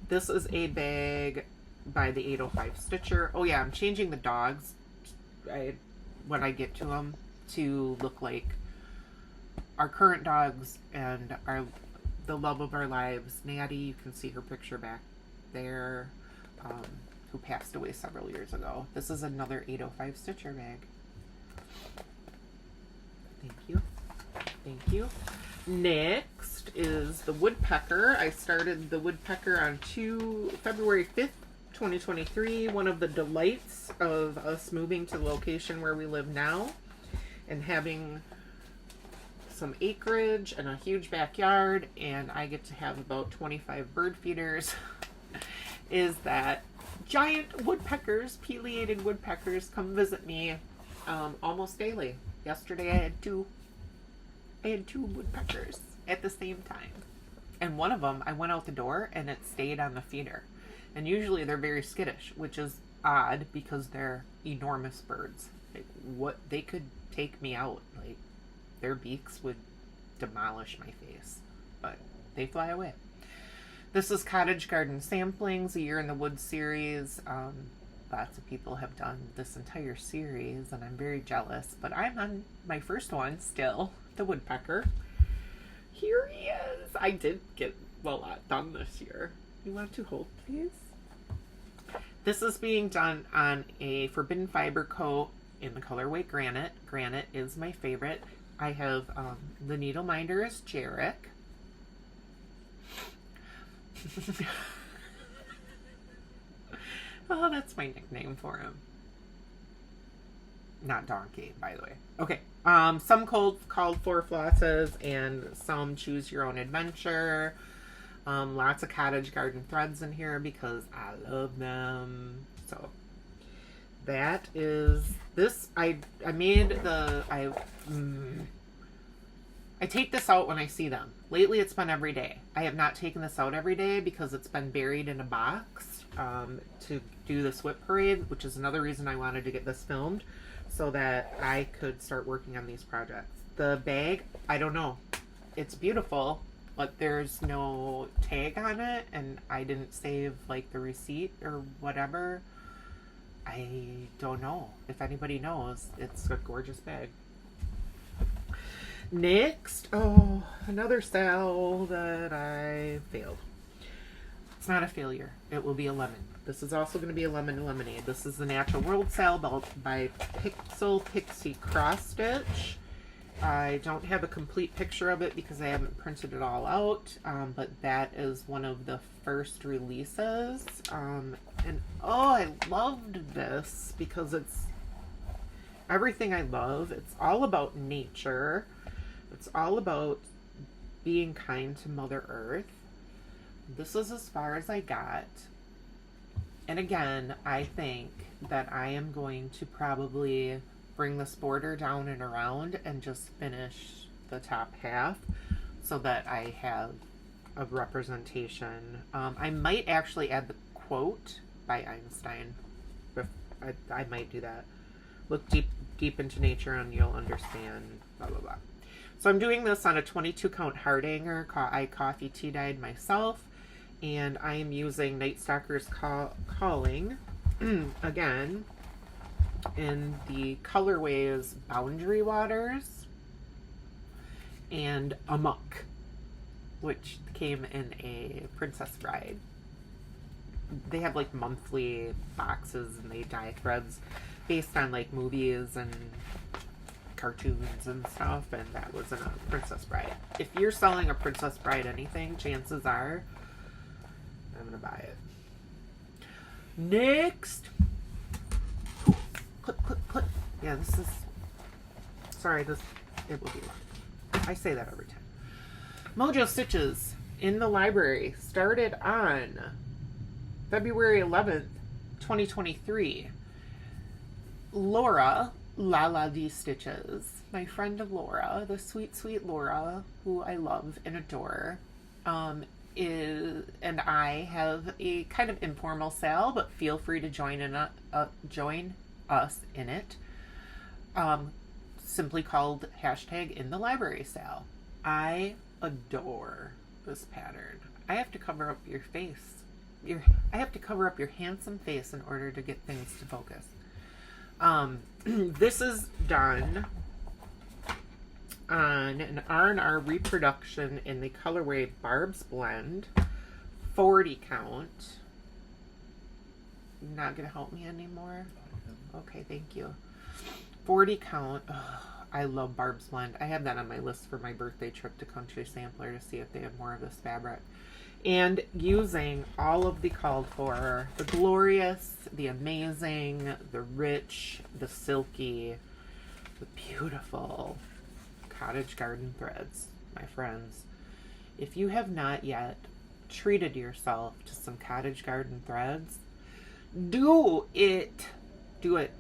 this is a bag by the 805 Stitcher. Oh yeah, I'm changing the dogs when I get to them to look like our current dogs and the love of our lives, Natty. You can see her picture back there, who passed away several years ago. This is another 805 Stitcher bag. Thank you. Thank you. Next is the woodpecker. I started the woodpecker on February 5th, 2023. One of the delights of us moving to the location where we live now and having some acreage and a huge backyard, and I get to have about 25 bird feeders, is that giant woodpeckers, pileated woodpeckers, come visit me almost daily. Yesterday I had two woodpeckers at the same time. And one of them, I went out the door and it stayed on the feeder. And usually they're very skittish, which is odd because they're enormous birds. Like, what, they could take me out. Like, their beaks would demolish my face. But they fly away. This is Cottage Garden Samplings, a Year in the Woods series. Lots of people have done this entire series, and I'm very jealous. But I'm on my first one still, the woodpecker. Here he is. I did get a lot done this year. You want to hold, please? This is being done on a forbidden fiber coat in the colorway Granite. Granite is my favorite. I have the Needleminders Jarek. Oh, that's my nickname for him. Not Donkey, by the way. Okay. Some called for flosses and some choose your own adventure. Lots of cottage garden threads in here because I love them. So that is this. I take this out when I see them. Lately it's been every day. I have not taken this out every day because it's been buried in a box to do this WIP parade, which is another reason I wanted to get this filmed so that I could start working on these projects. The bag, I don't know. It's beautiful, but there's no tag on it, and I didn't save like the receipt or whatever. I don't know. If anybody knows, it's a gorgeous bag. Next, oh, another sale that I failed. It's not a failure. It will be a lemon. This is also going to be a lemon lemonade. This is the Natural World sale by Pixel Pixie Cross Stitch. I don't have a complete picture of it because I haven't printed it all out, but that is one of the first releases. And oh, I loved this because it's everything I love. It's all about nature. It's all about being kind to Mother Earth. This is as far as I got. And again, I think that I am going to probably bring this border down and around and just finish the top half so that I have a representation. I might actually add the quote by Einstein. I might do that. Look deep into nature and you'll understand blah blah blah. So I'm doing this on a 22 count heart hanger. I coffee tea dyed myself, and I am using Night Stalker's Calling again in the colorways Boundary Waters and Amok, which came in a Princess Bride. They have like monthly boxes and they dye threads based on like movies and cartoons and stuff, and that was in a Princess Bride. If you're selling a Princess Bride anything, chances are I'm gonna buy it. Next, clip. Yeah, this is. Sorry, this it will be long. I say that every time. Mojo Stitches in the library started on February 11th, 2023. Laura, Lala D Stitches, my friend Laura, the sweet Laura, who I love and adore, and I have a kind of informal sale, but feel free to join us in it. Simply called #InTheLibrarySale. I adore this pattern. I have to cover up your face. I have to cover up your handsome face in order to get things to focus. This is done on an R&R reproduction in the colorway Barb's Blend, 40 count. You're not going to help me anymore? Okay, thank you. 40 count. Ugh, I love Barb's Blend. I have that on my list for my birthday trip to Country Sampler to see if they have more of this fabric. And using all of the called for, the glorious, the amazing, the rich, the silky, the beautiful cottage garden threads, my friends. If you have not yet treated yourself to some cottage garden threads, do it. Do it.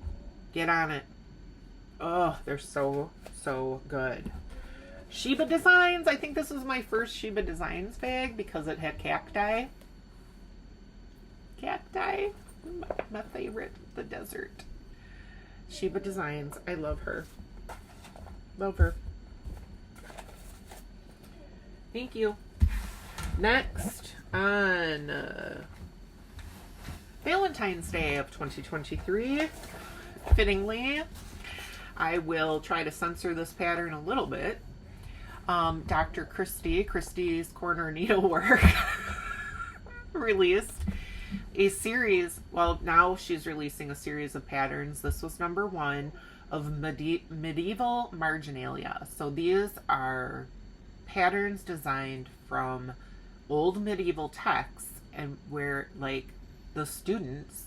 Get on it. Oh, they're so, so good. Sheba Designs. I think this was my first Sheba Designs bag because it had cacti. Cacti. My favorite. The desert. Sheba Designs. I love her. Love her. Thank you. Next, on Valentine's Day of 2023, fittingly, I will try to censor this pattern a little bit. Dr. Christie's Corner Needlework, released a series. Well, now she's releasing a series of patterns. This was number 1 of medieval marginalia. So these are patterns designed from old medieval texts, and where like the students,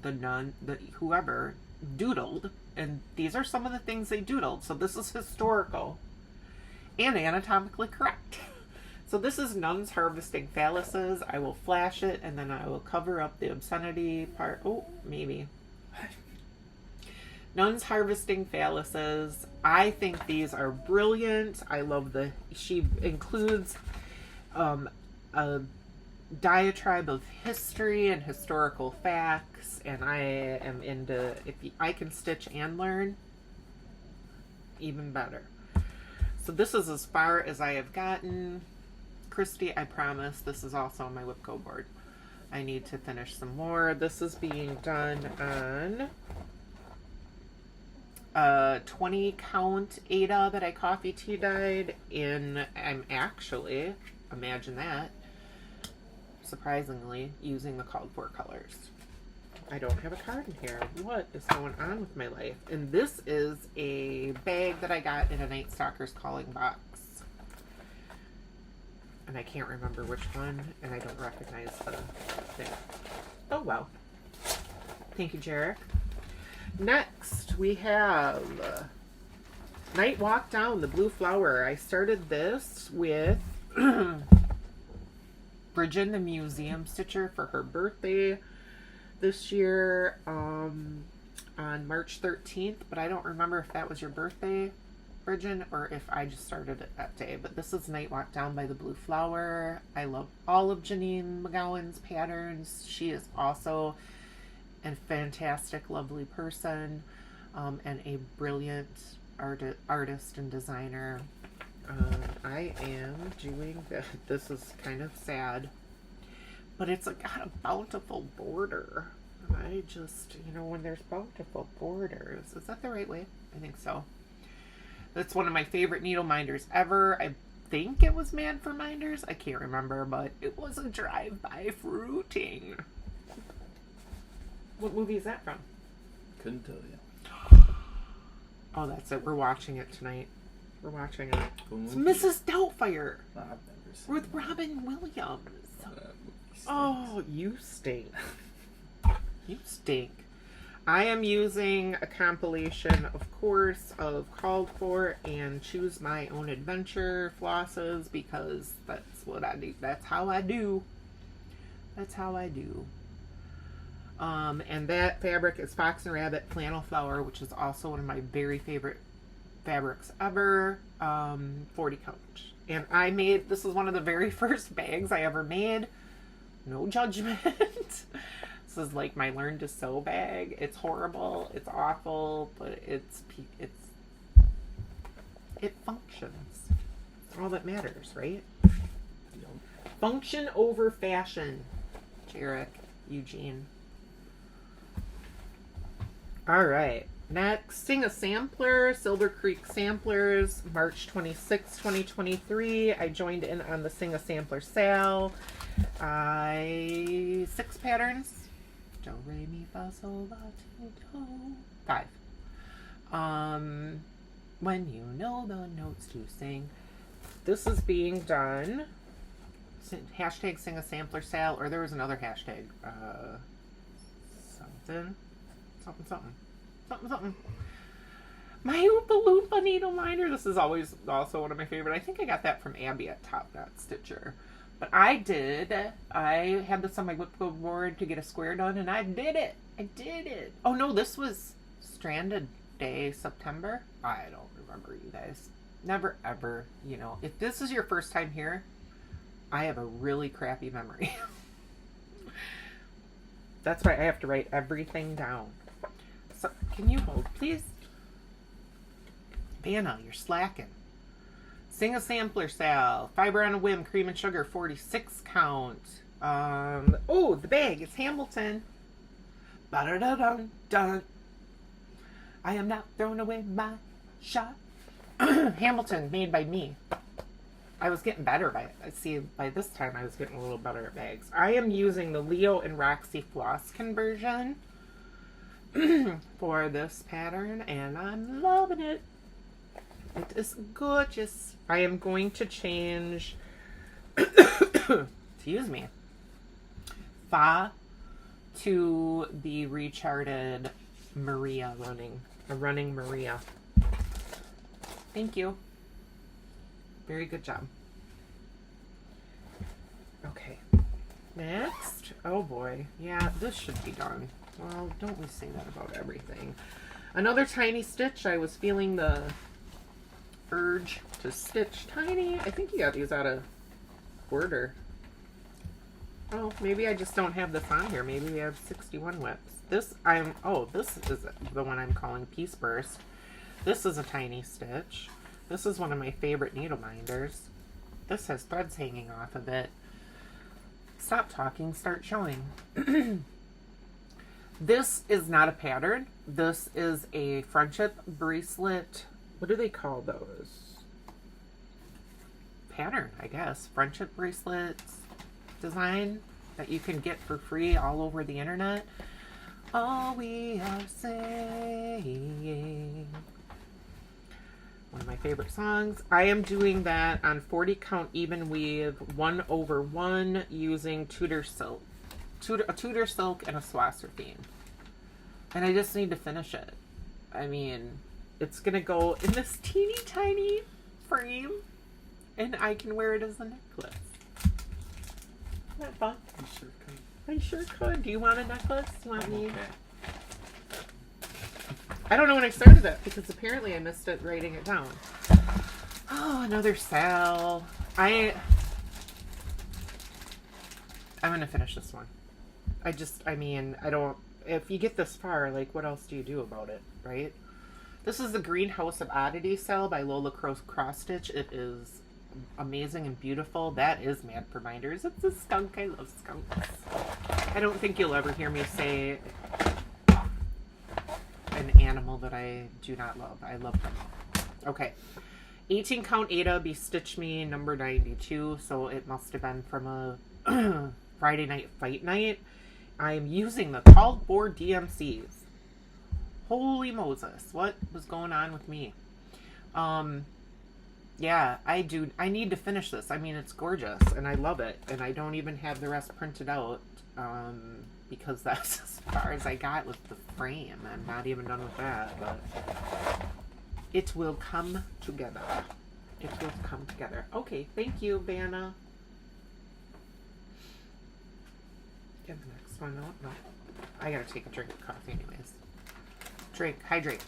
the nun, the whoever doodled, and these are some of the things they doodled. So this is historical and anatomically correct. So this is nuns harvesting phalluses. I will flash it and then I will cover up the obscenity part. Oh, maybe. Nuns harvesting phalluses. I think these are brilliant. I love she includes a diatribe of history and historical facts, and I am into, I can stitch and learn, even better. So this is as far as I have gotten. Christy, I promise this is also on my WIPGo board. I need to finish some more. This is being done on 20 count Ada that I coffee tea dyed in, I'm actually, imagine that, surprisingly, using the called for colors. I don't have a card in here. What is going on with my life? And this is a bag that I got in a Night Stalker's calling box. And I can't remember which one, and I don't recognize the thing. Oh, well. Thank you, Jarek. Next, we have Night Walk Down, the Blue Flower. I started this with Bridget, the museum stitcher, for her birthday this year on March 13th, but I don't remember if that was your birthday, Bridget, or if I just started it that day. But this is Night Walk Down by the Blue Flower. I love all of Janine McGowan's patterns. She is also a fantastic, lovely person, and a brilliant artist and designer. I am doing this. This is kind of sad, but it's got a bountiful border. I just, when there's bountiful borders, is that the right way? I think so. That's one of my favorite Needleminders ever. I think it was Man for Minders. I can't remember, but it was a drive-by fruiting. What movie is that from? Couldn't tell you. Oh, that's it. We're watching it tonight. We're watching it. It's movie? Mrs. Doubtfire. I've never seen With Robin Williams. stinks. Oh, you stink. You stink. I am using a compilation, of course, of Called For and Choose My Own Adventure flosses, because that's what I do. That's how I do. That's how I do. And that fabric is Fox and Rabbit Flannel Flower, which is also one of my very favorite fabrics ever. 40 count. And I made, this is one of the very first bags I ever made. No judgment. This is like my learn to sew bag. It's horrible. It's awful, but it functions. That's all that matters, right? Function over fashion. Jarek, Eugene. All right. Next, Sing a Sampler, Silver Creek Samplers, March 26, 2023. I joined in on the Sing a Sampler sale. 6 patterns. Do, re, mi, fa, sol, la, ti, do. 5. When you know the notes to sing. This is being done. Hashtag Sing a Sampler sale, or there was another hashtag. Something. My Oompa Loompa Needleminder. This is always also one of my favorite. I think I got that from Abby at Top Knot Stitcher. But I had this on my WIPGo board to get a square done, and I did it. Oh no, this was Stranded Day, September. I don't remember, you guys. Never ever, you know. If this is your first time here, I have a really crappy memory. That's why I have to write everything down. So, can you hold, please? Vanna, you're slacking. Sing a Sampler sale. Fiber on a Whim, cream and sugar, 46 count. Oh, the bag. It's Hamilton. Ba-da-da-dun-dun. I am not throwing away my shot. Hamilton, made by me. I was getting better by it. See, by this time I was getting a little better at bags. I am using the Leo and Roxy floss conversion for this pattern, and I'm loving it. It is gorgeous. I am going to change, excuse me, Fa to the recharted Maria running Maria. Thank you. Very good job. Okay. Next. Oh boy. Yeah, this should be done. Well, don't we say that about everything? Another tiny stitch. I was feeling the urge to stitch tiny. I think you got these out of order. Oh, maybe I just don't have this on here. Maybe we have 61 whips. This is the one I'm calling Piece Burst. This is a tiny stitch. This is one of my favorite Needleminders. This has threads hanging off of it. Stop talking, start showing. This is not a pattern. This is a friendship bracelet. What do they call those? Pattern, I guess. Friendship bracelets design that you can get for free all over the internet. All we are saying. One of my favorite songs. I am doing that on 40 count even weave 1/1 using Tudor silk. A Tudor silk and a Swasserfine. And I just need to finish it. I mean, it's gonna go in this teeny tiny frame and I can wear it as a necklace. Isn't that fun? You sure could. I sure could. Do you want a necklace? You want me? Okay. I don't know when I started that because apparently I missed it writing it down. Oh, another sale. I'm gonna finish this one. I don't, if you get this far, like, what else do you do about it, right? This is the Greenhouse of Oddity sale by Lola Cross Stitch. It is amazing and beautiful. That is Mad for Minders. It's a skunk. I love skunks. I don't think you'll ever hear me say an animal that I do not love. I love them. Okay. 18 count Ada be Stitch Me number 92. So it must have been from a Friday night fight night. I am using the called for DMCs. Holy Moses. What was going on with me? Yeah, I need to finish this. I mean, it's gorgeous and I love it. And I don't even have the rest printed out. Because that's as far as I got with the frame. I'm not even done with that, but it will come together. It will come together. Okay, thank you, Vanna. Get the next one. No. I gotta take a drink of coffee anyways. Drink, hydrate.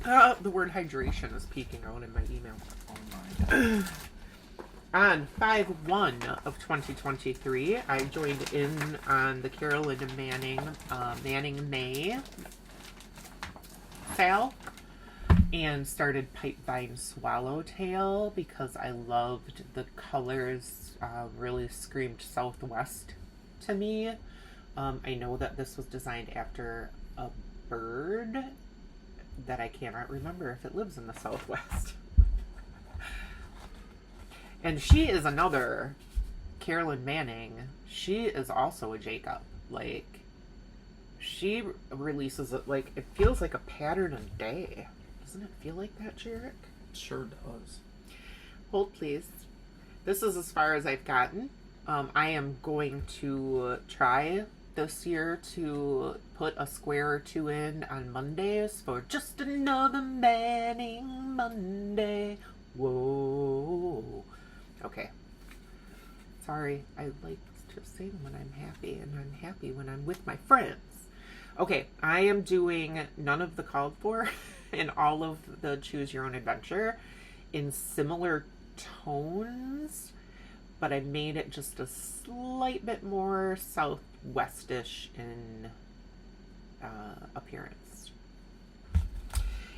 The word hydration is peeking out in my email. Oh my God. On 5/1 of 2023, I joined in on the Carolyn and Manning May sale and started Pipevine Swallowtail because I loved the colors, really screamed Southwest to me. I know that this was designed after a bird that I cannot remember if it lives in the Southwest. And she is another Carolyn Manning. She is also a Jacob. Like, she releases it like, it feels like a pattern a day. Doesn't it feel like that, Jarek? Sure does. Hold, please. This is as far as I've gotten. I am going to try this year to put a square or two in on Mondays for just another Manning Monday. Whoa. Okay. Sorry, I like to sing when I'm happy, and I'm happy when I'm with my friends. Okay, I am doing none of the called for and all of the Choose Your Own Adventure in similar tones, but I made it just a slight bit more southwestish in appearance.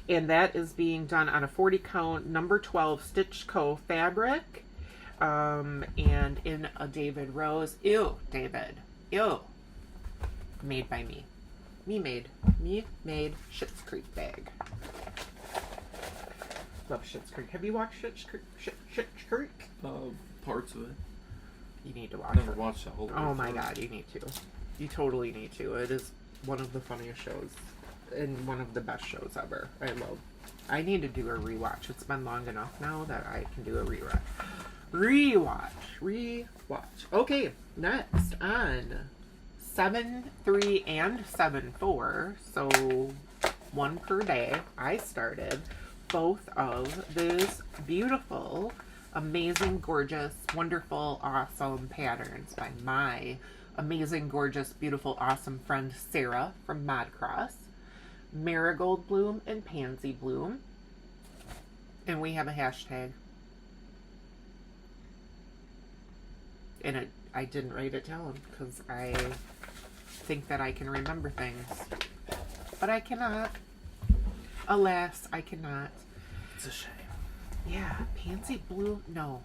And that is being done on a 40 count number 12 Stitch Co fabric. And in a David Rose. Ew, David. Ew. Made by me. Me made Schitt's Creek bag. Love Schitt's Creek. Have you watched Schitt's Creek? Parts of it. You need to watch Never it. watched the whole. Oh my god, you need to. You totally need to. It is one of the funniest shows and one of the best shows ever. I need to do a rewatch. It's been long enough now that I can do a rewatch. Rewatch. Okay, next on 7/3 and 7/4, so one per day, I started both of these beautiful, amazing, gorgeous, wonderful, awesome patterns by my amazing, gorgeous, beautiful, awesome friend Sarah from Modcross. Marigold Bloom and Pansy Bloom. And we have a hashtag. And I didn't write it down because I think that I can remember things. But I cannot. Alas, I cannot. It's a shame. Yeah, Pansy Bloom. No.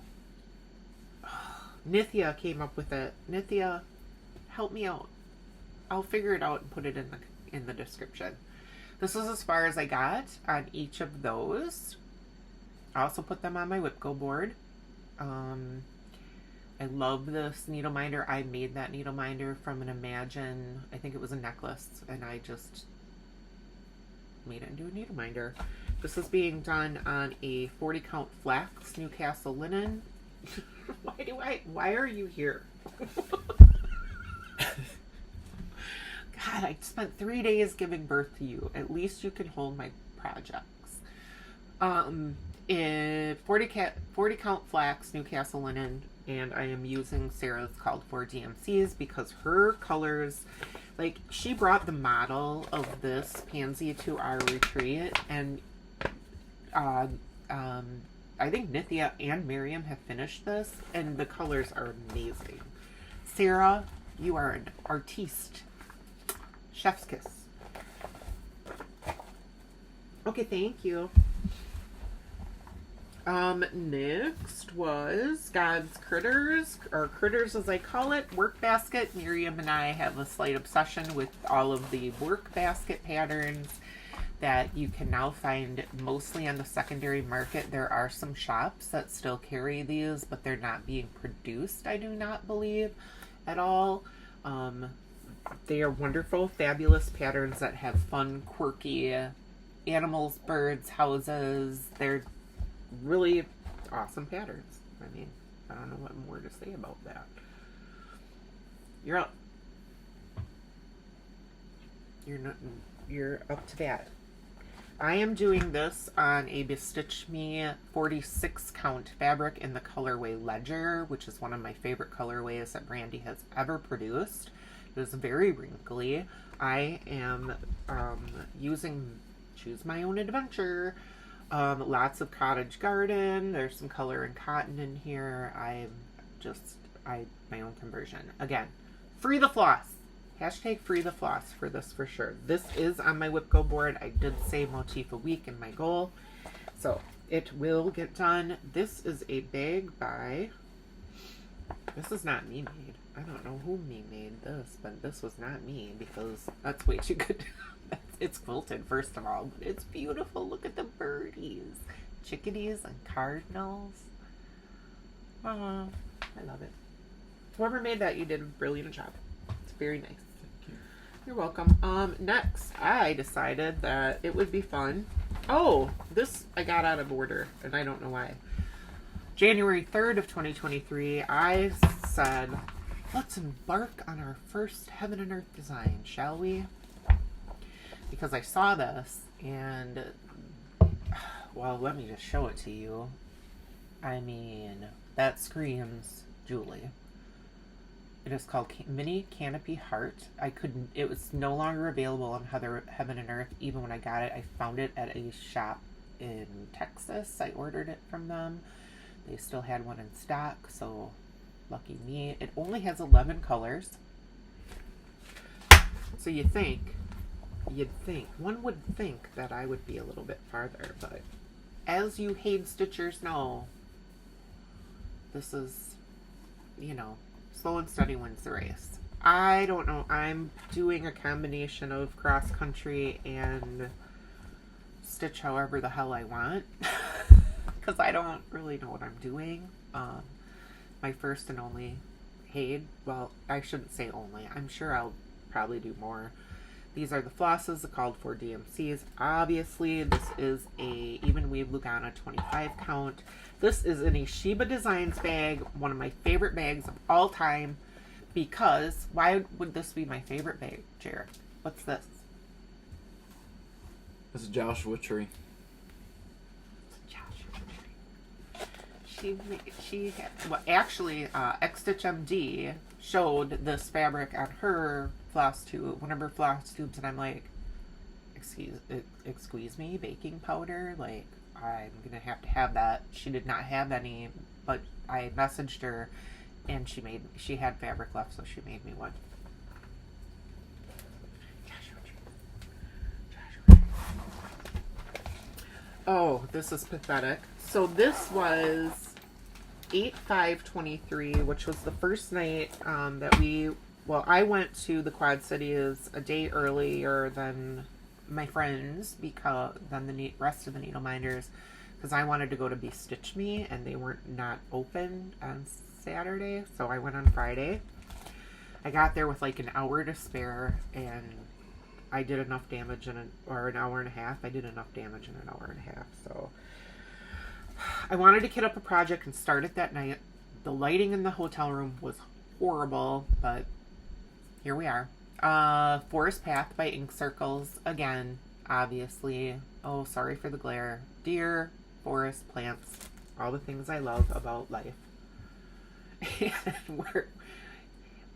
Nithya came up with it. Nithya, help me out. I'll figure it out and put it in the description. This is as far as I got on each of those. I also put them on my WIPGo board. I love this Needleminder. I made that Needleminder from an Imagine, I think it was a necklace, and I just made it into a Needleminder. This is being done on a 40 count flax Newcastle linen. Why are you here? God, I spent 3 days giving birth to you. At least you can hold my projects. In 40 count flax Newcastle linen, and I am using Sarah's called for DMCs because her colors, like, she brought the model of this pansy to our retreat, and I think Nithya and Miriam have finished this, and the colors are amazing. Sarah, you are an artiste. Chef's kiss. Okay, thank you. Next was God's Critters, or Critters as I call it, work basket. Miriam and I have a slight obsession with all of the work basket patterns that you can now find mostly on the secondary market. There are some shops that still carry these, but they're not being produced, I do not believe, at all. They are wonderful, fabulous patterns that have fun, quirky animals, birds, houses. They're really awesome patterns. I mean, I don't know what more to say about that. You're up. You're up to bat. I am doing this on a Bestitch Me 46 count fabric in the colorway Ledger, which is one of my favorite colorways that Brandy has ever produced. It is very wrinkly. I am using Choose My Own Adventure Lots of cottage garden. There's some color and cotton in here. My own conversion. Again, free the floss. Hashtag free the floss for this for sure. This is on my WIPGo board. I did say motif a week in my goal. So it will get done. This is a bag by, this is not me made. I don't know who me made this, but this was not me because that's way too good. It's quilted, first of all, but it's beautiful. Look at the birdies, chickadees and cardinals. Oh, I love it. Whoever made that, you did a brilliant job. It's very nice. Thank you. You're welcome. Next, I decided that it would be fun. Oh, this I got out of order, and I don't know why. January 3rd of 2023, I said, let's embark on our first heaven and earth design, shall we? Because I saw this, and, well, let me just show it to you. I mean, that screams Julie. It is called Mini Canopy Heart. It was no longer available on Heaven and Earth. Even when I got it, I found it at a shop in Texas. I ordered it from them. They still had one in stock, so lucky me. It only has 11 colors. So one would think that I would be a little bit farther, but as you Hade Stitchers know, this is, slow and steady wins the race. I don't know. I'm doing a combination of cross country and stitch however the hell I want because I don't really know what I'm doing. My first and only Hade, well, I shouldn't say only. I'm sure I'll probably do more. These are the flosses, the called for DMCs. Obviously, this is a Even Weave Lugana 25 count. This is in a Sheba Designs bag, one of my favorite bags of all time. Because, why would this be my favorite bag, Jared? What's this? This is Joshua Tree. Actually, Xstitch MD showed this fabric on her Flosstube, one of her Flosstubes, and I'm like, excuse me, baking powder? Like, I'm gonna have to have that. She did not have any, but I messaged her, and she had fabric left, so she made me one. Oh, this is pathetic. So this was 8/5/23, which was the first night I went to the Quad Cities a day earlier than my friends, than the rest of the Needleminders, because I wanted to go to Be Stitch Me, and they weren't not open on Saturday, so I went on Friday. I got there with like an hour to spare, and I did enough damage an hour and a half. I did enough damage in an hour and a half, so I wanted to kit up a project and start it that night. The lighting in the hotel room was horrible, but here we are. Forest Path by Ink Circles. Again, obviously. Oh, sorry for the glare. Deer, forest, plants, all the things I love about life. And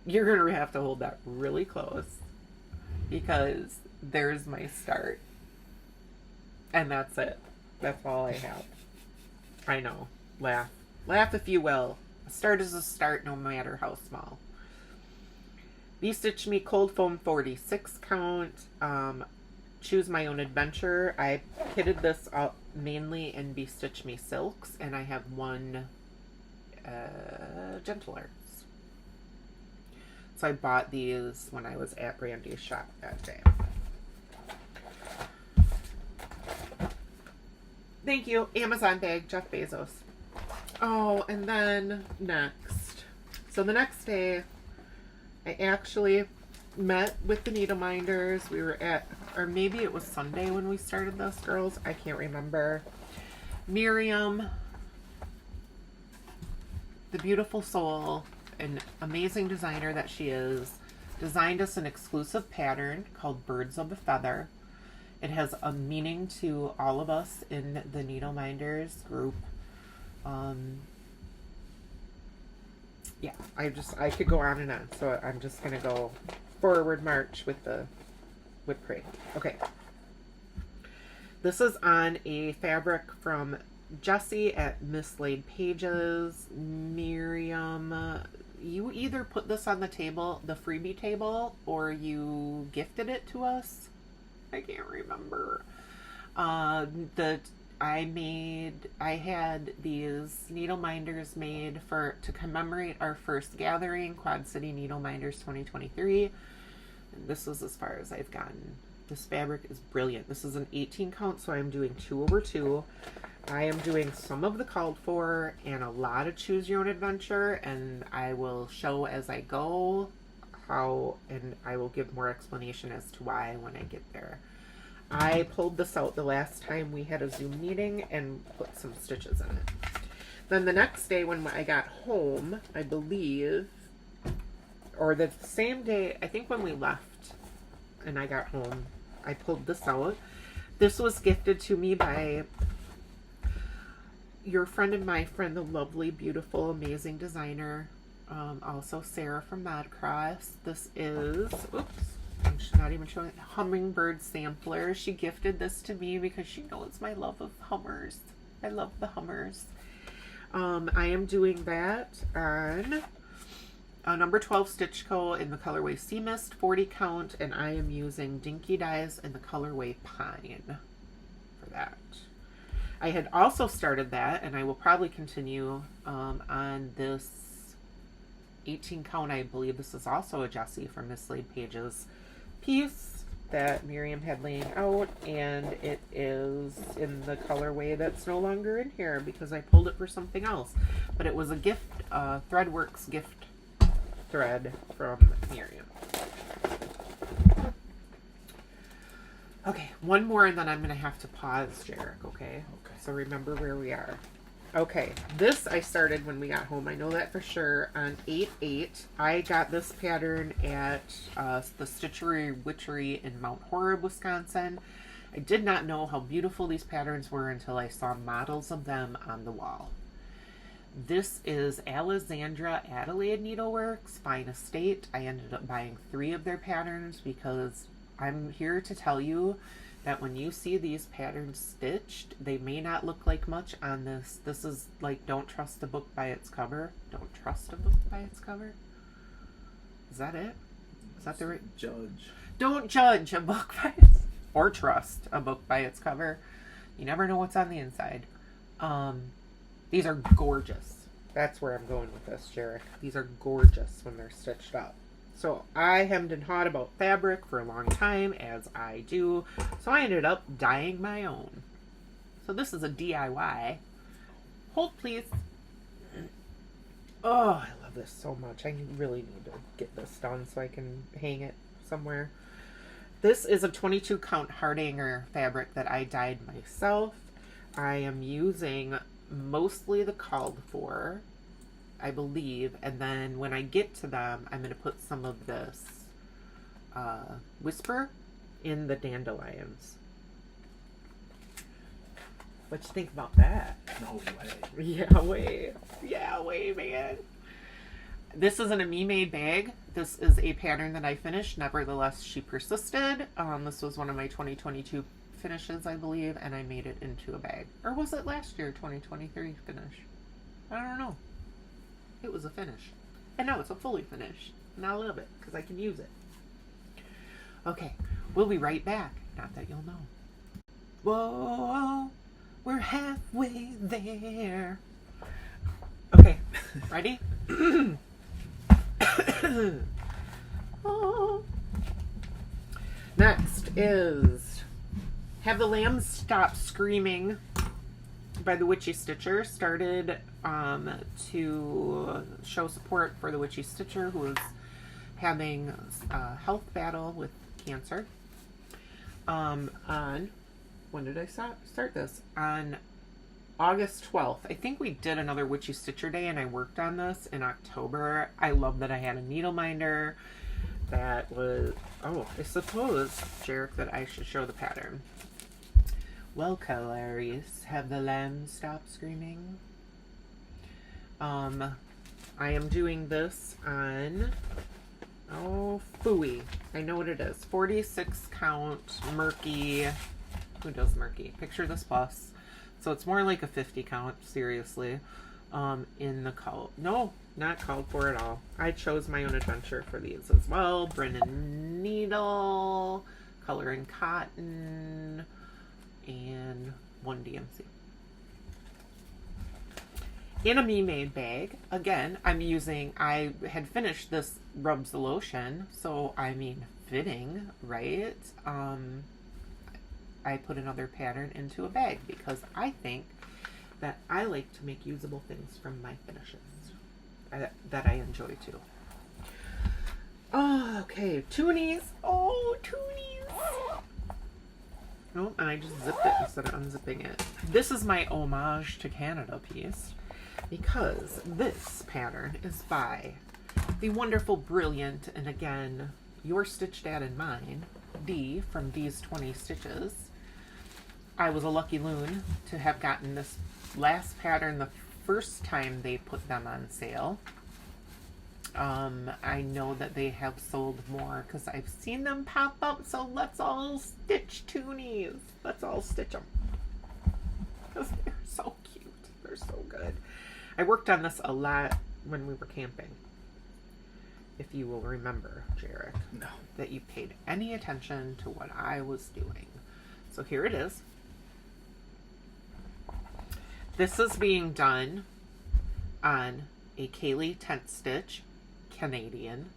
you're going to have to hold that really close because there's my start. And that's it. That's all I have. I know. Laugh. Laugh if you will. A start is a start no matter how small. Be Stitch Me Cold Foam 46 count. Choose My Own Adventure. I kitted this up mainly in Be Stitch Me Silks, and I have one Gentle Arts. So I bought these when I was at Brandy's shop that day. Thank you. Amazon bag, Jeff Bezos. Oh, and then next. So the next day, I actually met with the Needleminders. We were or maybe it was Sunday when we started this, girls. I can't remember. Miriam, the beautiful soul, an amazing designer that she is, designed us an exclusive pattern called Birds of a Feather. It has a meaning to all of us in the Needleminders group. Yeah, I could go on and on, so I'm just gonna go forward march with the whipped cream. Okay. This is on a fabric from Jessie at Mislaid Pages. Miriam, you either put this on the table, the freebie table, or you gifted it to us. I can't remember. I had these Needleminders made to commemorate our first gathering, Quad City Needleminders 2023. And this is as far as I've gotten. This fabric is brilliant. This is an 18 count, so I'm doing 2/2. I am doing some of the called for and a lot of choose your own adventure, and I will show as I go how, and I will give more explanation as to why when I get there. I pulled this out the last time we had a Zoom meeting and put some stitches in it. Then the next day when I got home, I believe, or the same day, I think when we left and I got home, I pulled this out. This was gifted to me by your friend and my friend, the lovely, beautiful, amazing designer, also Sarah from Modcross. This is, oops, I'm not even showing it, Hummingbird Sampler. She gifted this to me because she knows my love of Hummers. I love the Hummers. I am doing that on number 12 Stitch Co. in the colorway Sea Mist, 40 count, and I am using Dinky Dyes in the colorway Pine for that. I had also started that, and I will probably continue on this 18 count. I believe this is also a Jessie from Mislaid Pages piece that Miriam had laying out, and it is in the colorway that's no longer in here because I pulled it for something else. But it was a gift, Threadworks gift thread from Miriam. Okay, one more and then I'm going to have to pause, Jarek, okay? Okay. So So remember where we are. Okay, this I started when we got home. I know that for sure. On 8/8, I got this pattern at the Stitchery Witchery in Mount Horeb, Wisconsin. I did not know how beautiful these patterns were until I saw models of them on the wall. This is Alexandra Adelaide Needleworks, Fine Estate. I ended up buying 3 of their patterns because I'm here to tell you that when you see these patterns stitched, they may not look like much on this. This is like, don't trust a book by its cover. Don't trust a book by its cover. Is that it? Is that the right? Judge. Don't judge a book by its, or trust a book by its cover. You never know what's on the inside. These are gorgeous. That's where I'm going with this, Jarek. These are gorgeous when they're stitched up. So I hemmed and hawed about fabric for a long time, as I do. So I ended up dyeing my own. So this is a DIY. Hold, please. Oh, I love this so much. I really need to get this done so I can hang it somewhere. This is a 22 count Hardanger fabric that I dyed myself. I am using mostly the called for, I believe, and then when I get to them, I'm going to put some of this Whisper in the dandelions. What you think about that? No way. Yeah, way, man. This isn't a me-made bag. This is a pattern that I finished. Nevertheless, she persisted. This was one of my 2022 finishes, I believe, and I made it into a bag. Or was it last year, 2023 finish? I don't know. It was a finish. And now it's a fully finished. And I love it because I can use it. Okay, we'll be right back. Not that you'll know. Whoa, we're halfway there. Okay, ready? Oh. Next is Have the Lambs Stop Screaming by the Witchy Stitcher. Started to show support for the Witchy Stitcher, who is having a health battle with cancer. On, when did I start this? On August 12th. I think we did another Witchy Stitcher Day, and I worked on this in October. I love that I had a Needleminder that was, oh, I suppose, Jarek, that I should show the pattern. Well, Clarice, have the lambs stopped screaming? I am doing this on, oh, Phooey. I know what it is. 46 count, murky Who does murky? Picture this plus. So it's more like a 50 count, seriously. In the call. No, not called for at all. I chose my own adventure for these as well. Brennan needle, color and cotton, and 1 DMC. In a me-made bag, again, I had finished this Rubs the Lotion, so I mean fitting, right? I put another pattern into a bag because I think that I like to make usable things from my finishes that I enjoy too. Oh, okay, toonies. Oh, toonies. Oh, and I just zipped it instead of unzipping it. This is my homage to Canada piece because this pattern is by the wonderful, brilliant, and again, your Stitch Dad and mine, Dee from Dee's 20 Stitches. I was a lucky loon to have gotten this last pattern the first time they put them on sale. I know that they have sold more because I've seen them pop up, so let's all stitch toonies. Let's all stitch them. Because they're so cute. They're so good. I worked on this a lot when we were camping. If you will remember, Jarek. No. That you paid any attention to what I was doing. So here it is. This is being done on a Kaylee tent stitch Canadian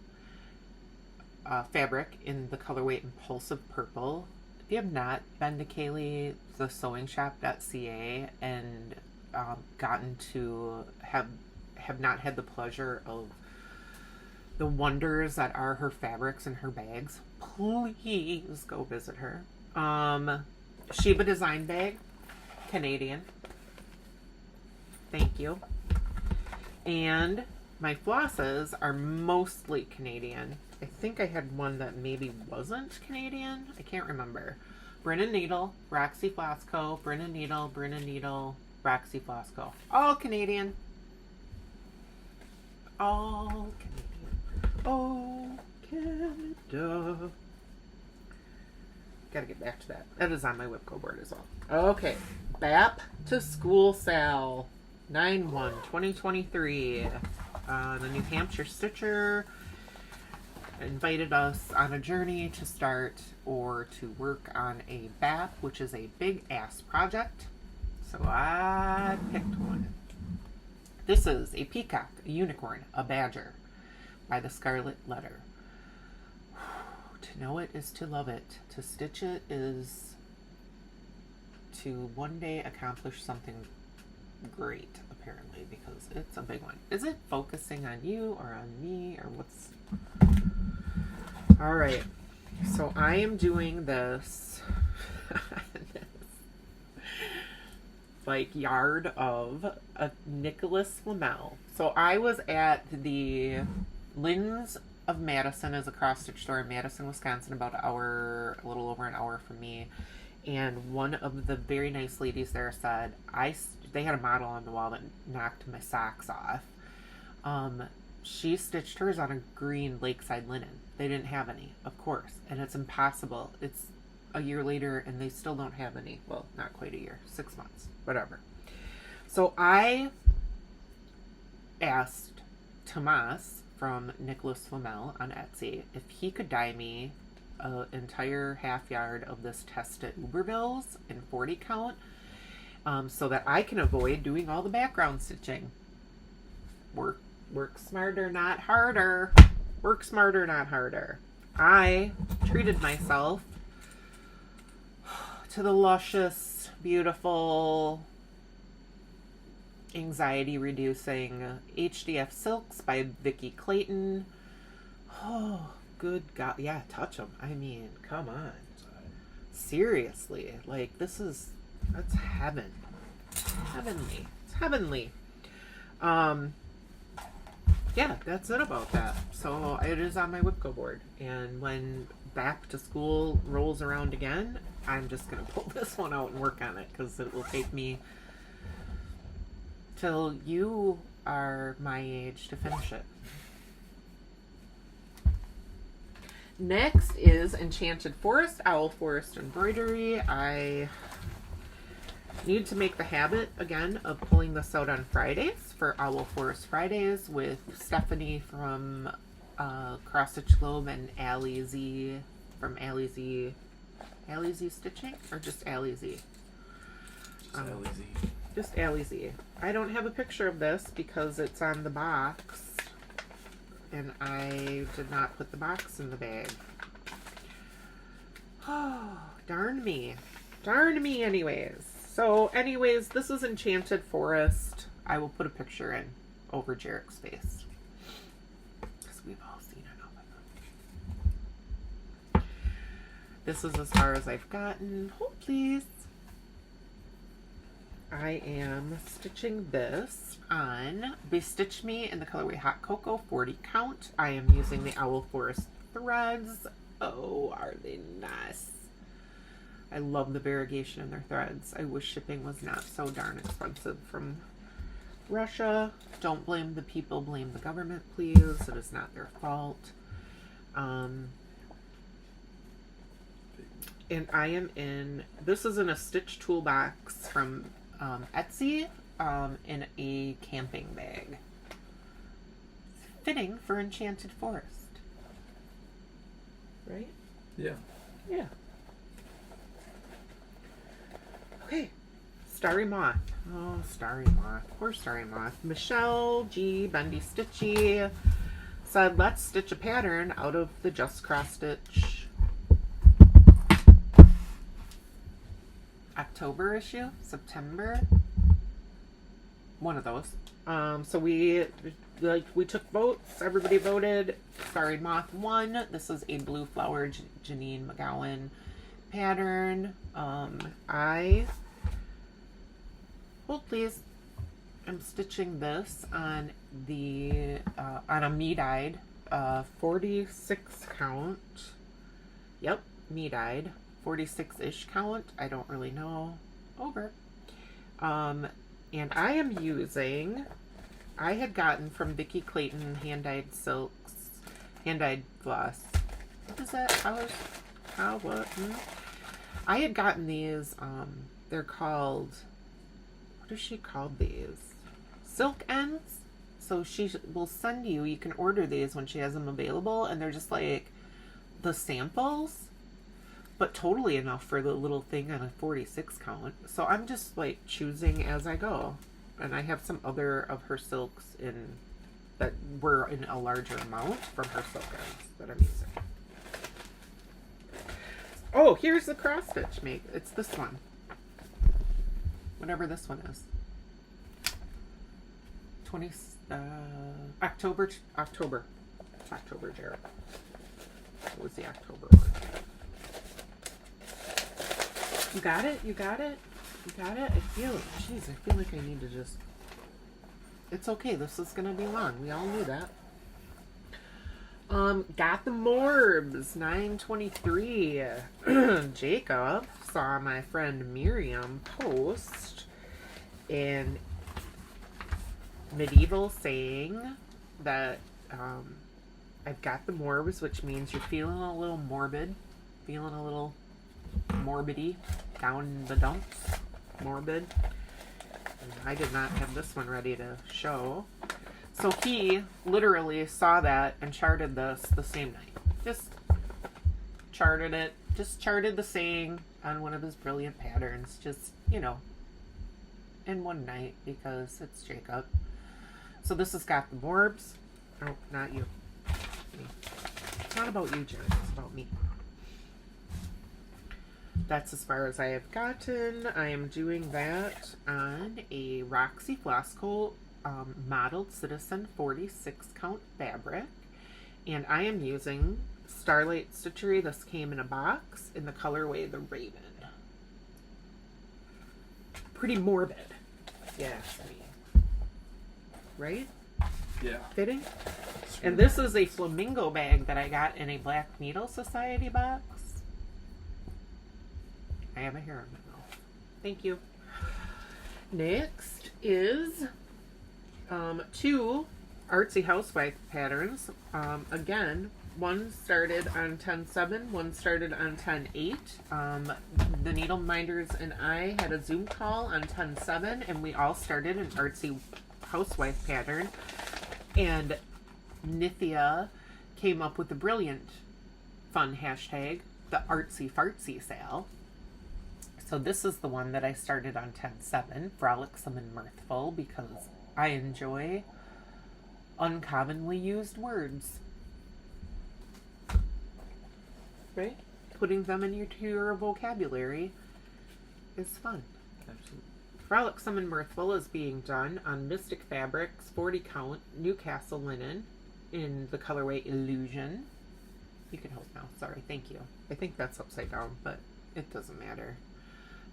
fabric in the colorway Impulsive Purple. If you have not been to Kaylee, the sewing shop.ca, and gotten to have not had the pleasure of the wonders that are her fabrics and her bags, please go visit her. Sheba design bag, Canadian. Thank you. And my flosses are mostly Canadian. I think I had one that maybe wasn't Canadian. I can't remember. Brennan Needle, Roxy Flossco, Brennan Needle, Roxy Flossco. All Canadian. All Canadian. Oh, Canada. Gotta get back to that. That is on my WIPGo board as well. Okay. BAP to School Sale. 9/1/2023. The New Hampshire Stitcher invited us on a journey to start or to work on a BAP, which is a big ass project. So I picked one. This is a peacock, a unicorn, a badger by the Scarlet Letter. To know it is to love it. To stitch it is to one day accomplish something great, apparently, because it's a big one. Is it focusing on you or on me or what's... All right, so I am doing this like yard of a Nicholas Flamel. So I was at the Lynn's of Madison, is a cross stitch store in Madison, Wisconsin, about an hour, a little over an hour from me. And one of the very nice ladies there said, they had a model on the wall that knocked my socks off. She stitched hers on a green lakeside linen. They didn't have any, of course, and it's impossible. It's a year later and they still don't have any. Well, not quite a year, 6 months, whatever. So I asked Tomas from Nicholas Flamel on Etsy if he could dye me an entire half yard of this tested Ubervilles in 40 count, so that I can avoid doing all the background stitching. Work smarter, not harder. Work smarter, not harder. I treated myself to the luscious, beautiful, anxiety-reducing HDF Silks by Vicki Clayton. Oh, good God. Yeah, touch them. I mean, come on. Seriously. Like, that's heaven. Heavenly. It's heavenly. Yeah, that's it about that. So it is on my WIPGo board. And when back to school rolls around again, I'm just going to pull this one out and work on it, because it will take me till you are my age to finish it. Next is Enchanted Forest, Owl Forest Embroidery. I need to make the habit again of pulling this out on Fridays for Owl Forest Fridays with Stephanie from Cross Stitch Globe and Allie Z from Allie Z Stitching, or just Allie Z? Allie Z. Just Allie Z. I don't have a picture of this because it's on the box and I did not put the box in the bag. Oh, darn me. Darn me anyways. So anyways, this is Enchanted Forest. I will put a picture in over Jarek's face, because we've all seen it. This is as far as I've gotten. Hold please. I am stitching this on Bestitch Me in the colorway Hot Cocoa 40 count. I am using the Owl Forest threads. Oh, are they nice? I love the variegation in their threads. I wish shipping was not so darn expensive from Russia. Don't blame the people, blame the government, please. It is not their fault. And I am in, this is in a stitch toolbox from Etsy in a camping bag. Fitting for Enchanted Forest. Right? Yeah. Yeah. Okay. Starry Moth. Oh, Starry Moth. Poor Starry Moth. Michelle G. Bendy Stitchy said, let's stitch a pattern out of the Just Cross Stitch October issue, September, one of those. So we took votes. Everybody voted. Starry Moth won. This is a blue flower Janine McGowan pattern. Hold please. I'm stitching this on the on a me-dyed 46 count. Yep, me-dyed 46-ish count. I don't really know. Over. And I am using, I had gotten from Vicki Clayton hand-dyed silks, hand-dyed floss. What is that? What? I had gotten these, they're called, what does she call these? Silk ends. So she will send you, you can order these when she has them available, and they're just like the samples, but totally enough for the little thing on a 46 count. So I'm just like choosing as I go. And I have some other of her silks in that were in a larger amount from her silk ends that I'm using. Oh, here's the cross stitch make. It's this one. Whatever this one is. October, Jared. What was the October one? You got it? You got it? You got it? I feel like I need to just... It's okay. This is going to be long. We all knew that. Got the Morbs, 923. Jacob saw my friend Miriam post in Medieval saying that I've got the Morbs, which means you're feeling a little morbid, feeling a little morbidy down in the dumps. Morbid. And I did not have this one ready to show. So he literally saw that and charted this the same night. Just charted it. Just charted the saying on one of his brilliant patterns. Just, you know, in one night because it's Jacob. So this has got the Morbs. Oh, not you. Me. It's not about you, Jared. It's about me. That's as far as I have gotten. I am doing that on a Roxy Flosscoat modeled Citizen 46 count fabric, and I am using Starlight Stitchery. This came in a box in the colorway The Raven. Pretty morbid, yes, me. Right? Yeah. Fitting. And this is a flamingo bag that I got in a Black Needle Society box. I have a hair in my mouth. Thank you. Next is two Artsy Housewife patterns. Again, One started on 10/7, one started on 10/8. The Needleminders and I had a Zoom call on 10/7, and we all started an artsy housewife pattern. And Nithya came up with a brilliant, fun hashtag, the artsy fartsy sale. So this is the one that I started on 10/7, frolicsome and mirthful, because I enjoy uncommonly used words. Right? Putting them into your vocabulary is fun. Absolutely. Frolicsome and mirthful is being done on Mystic Fabrics, 40 count, Newcastle linen, in the colorway Illusion. You can hold now. Sorry, thank you. I think that's upside down, but it doesn't matter.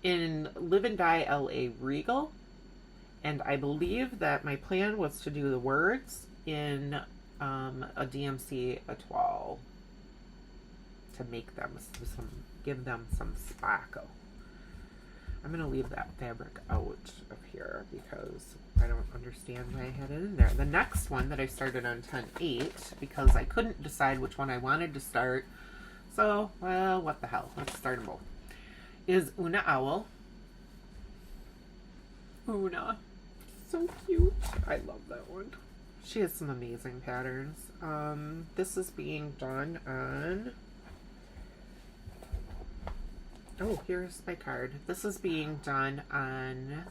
In Live and Die LA Regal, and I believe that my plan was to do the words in a DMC Etoile to make them give them some sparkle. I'm going to leave that fabric out of here because I don't understand why I had it in there. The next one that I started on 10/8, because I couldn't decide which one I wanted to start, so, well, what the hell, let's start them both, is Una Owl. Una. So cute. I love that one. She has some amazing patterns. This is being done on... Oh, here's my card. This is being done on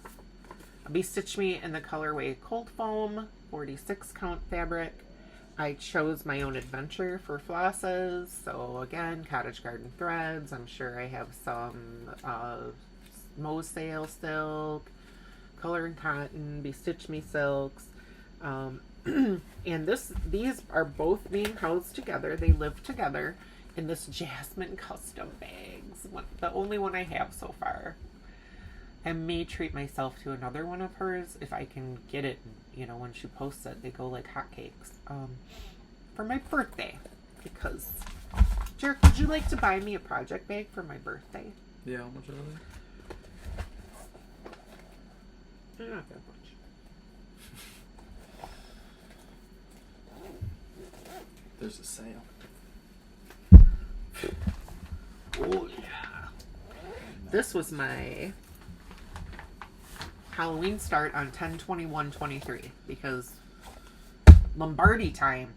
Be Stitch Me in the colorway Cold Foam, 46 count fabric. I chose my own adventure for flosses. So again, Cottage Garden threads. I'm sure I have some Mosale silk, Color and Cotton, Be Stitch Me silks. And these are both being housed together. They live together in this Jasmine custom bags. The only one I have so far. I may treat myself to another one of hers if I can get it. You know, when she posts it, they go like hotcakes. For my birthday, because Jerk, would you like to buy me a project bag for my birthday? Yeah, how much are they? Not that much. There's a sale. Oh yeah. This was my Halloween start on 10/21/23 because Lombardi time.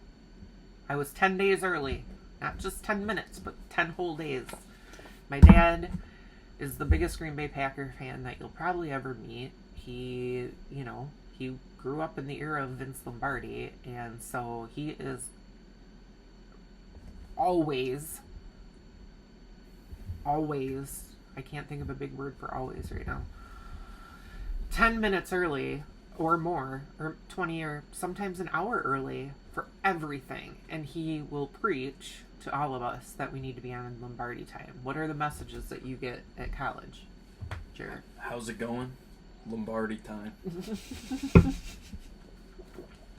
I was 10 days early. Not just 10 minutes, but 10 whole days. My dad is the biggest Green Bay Packer fan that you'll probably ever meet. He grew up in the era of Vince Lombardi, and so he is always, I can't think of a big word for always right now, 10 minutes early or more, or 20 or sometimes an hour early for everything. And he will preach to all of us that we need to be on Lombardi time. What are the messages that you get at college, Jared? How's it going? Lombardi time.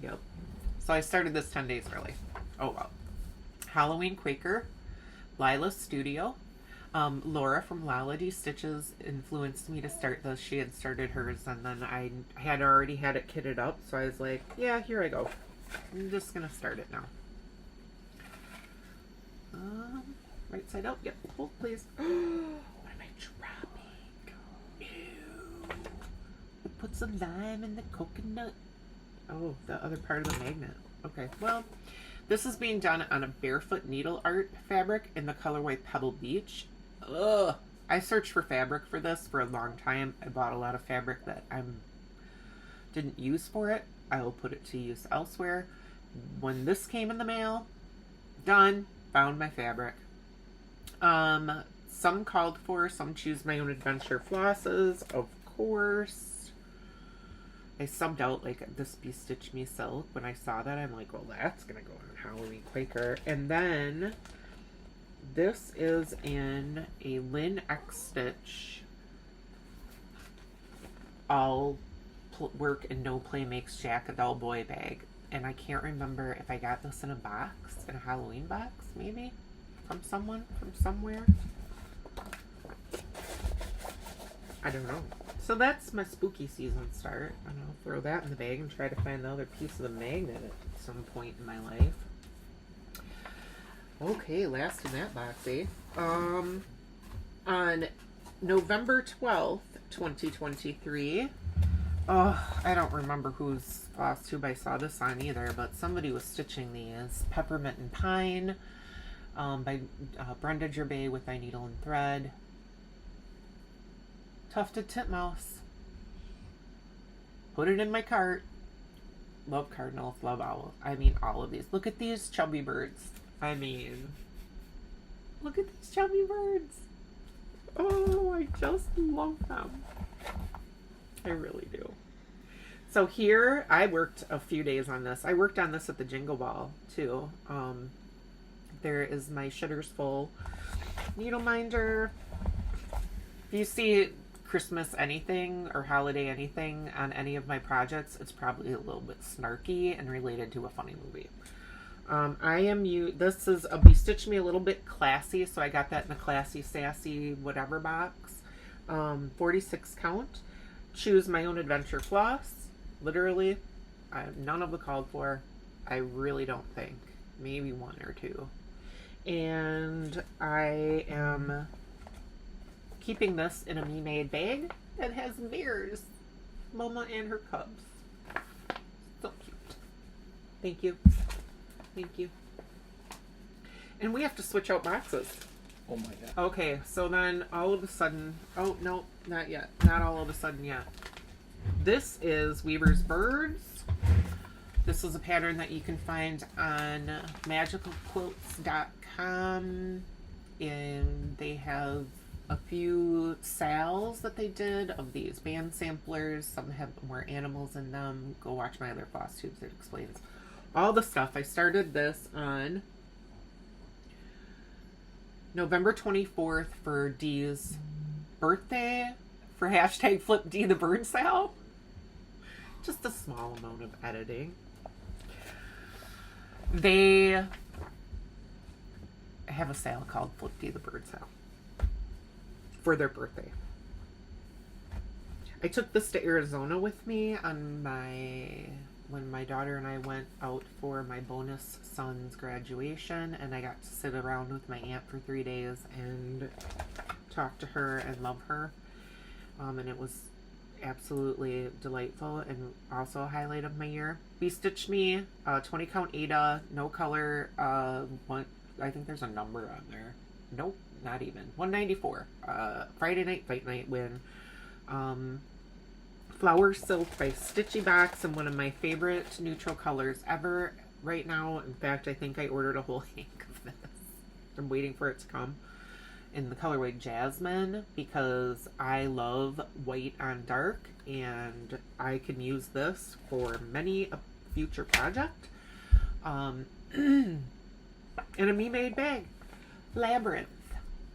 Yep. So I started this 10 days early. Oh well. Halloween Quaker, Lila's Studio. Laura from Lalady Stitches influenced me to start this. She had started hers, and then I had already had it kitted up, so I was like, yeah, here I go. I'm just gonna start it now. Right side out. Yep. Hold, please. What am I dropping? Ew. Put some lime in the coconut. Oh, the other part of the magnet. Okay. Well, this is being done on a barefoot needle art fabric in the colorway Pebble Beach. Ugh. I searched for fabric for this for a long time. I bought a lot of fabric that I didn't use for it. I will put it to use elsewhere. When this came in the mail, done. Found my fabric. Some called for, some choose my own adventure flosses, of course. I subbed out like this Be Stitch Me silk. When I saw that, I'm like, well, that's gonna go on Halloween Quaker. And then this is in a Lynn X Stitch all work and no play makes Jack a dull boy bag. And I can't remember if I got this in a box, in a Halloween box, maybe? From someone, from somewhere? I don't know. So that's my spooky season start. And I'll throw that in the bag and try to find the other piece of the magnet at some point in my life. Okay, last in that box, eh? On November 12th, 2023. Oh, I don't remember whose Flosstube I saw this on either, but somebody was stitching these. Peppermint and Pine by Brenda Gervais with I Needle and Thread. Tufted Titmouse. Put it in my cart. Love cardinals, love owls. I mean, all of these. Look at these chubby birds. I mean, look at these chubby birds. Oh, I just love them. I really do. So here, I worked a few days on this. I worked on this at the Jingle Ball, too. There is my Shitters Full Needleminder. If you see Christmas anything or holiday anything on any of my projects, it's probably a little bit snarky and related to a funny movie. This is a Bestitch Me a little bit classy, so I got that in a classy, sassy, whatever box. 46 count. Choose my own adventure floss. Literally, none of the called for. I really don't think. Maybe one or two. And I am keeping this in a me-made bag that has mirrors. Mama and her cubs. So cute. Thank you. Thank you. And we have to switch out boxes. Oh my god. Okay, so then all of a sudden... Oh, no, not yet. Not all of a sudden yet. This is Weaver's Birds. This is a pattern that you can find on magicalquilts.com. And they have a few sales that they did of these band samplers. Some have more animals in them. Go watch my other Flosstubes. It explains all the stuff. I started this on November 24th for Dee's birthday for hashtag Flip D the Bird sale. Just a small amount of editing. They have a sale called Flip D the Bird sale for their birthday. I took this to Arizona with me on when my daughter and I went out for my bonus son's graduation, and I got to sit around with my aunt for 3 days and talk to her and love her. And it was absolutely delightful and also a highlight of my year. Bestitch Me, 20 count Ada, no color, I think there's a number on there. Nope, not even. 194. Friday Night Fight Night win. Flower Silk by Stitchy Box, and one of my favorite neutral colors ever right now. In fact, I think I ordered a whole hank of this. I'm waiting for it to come in the colorway Jasmine because I love white on dark, and I can use this for many a future project. In a me-made bag. Labyrinth,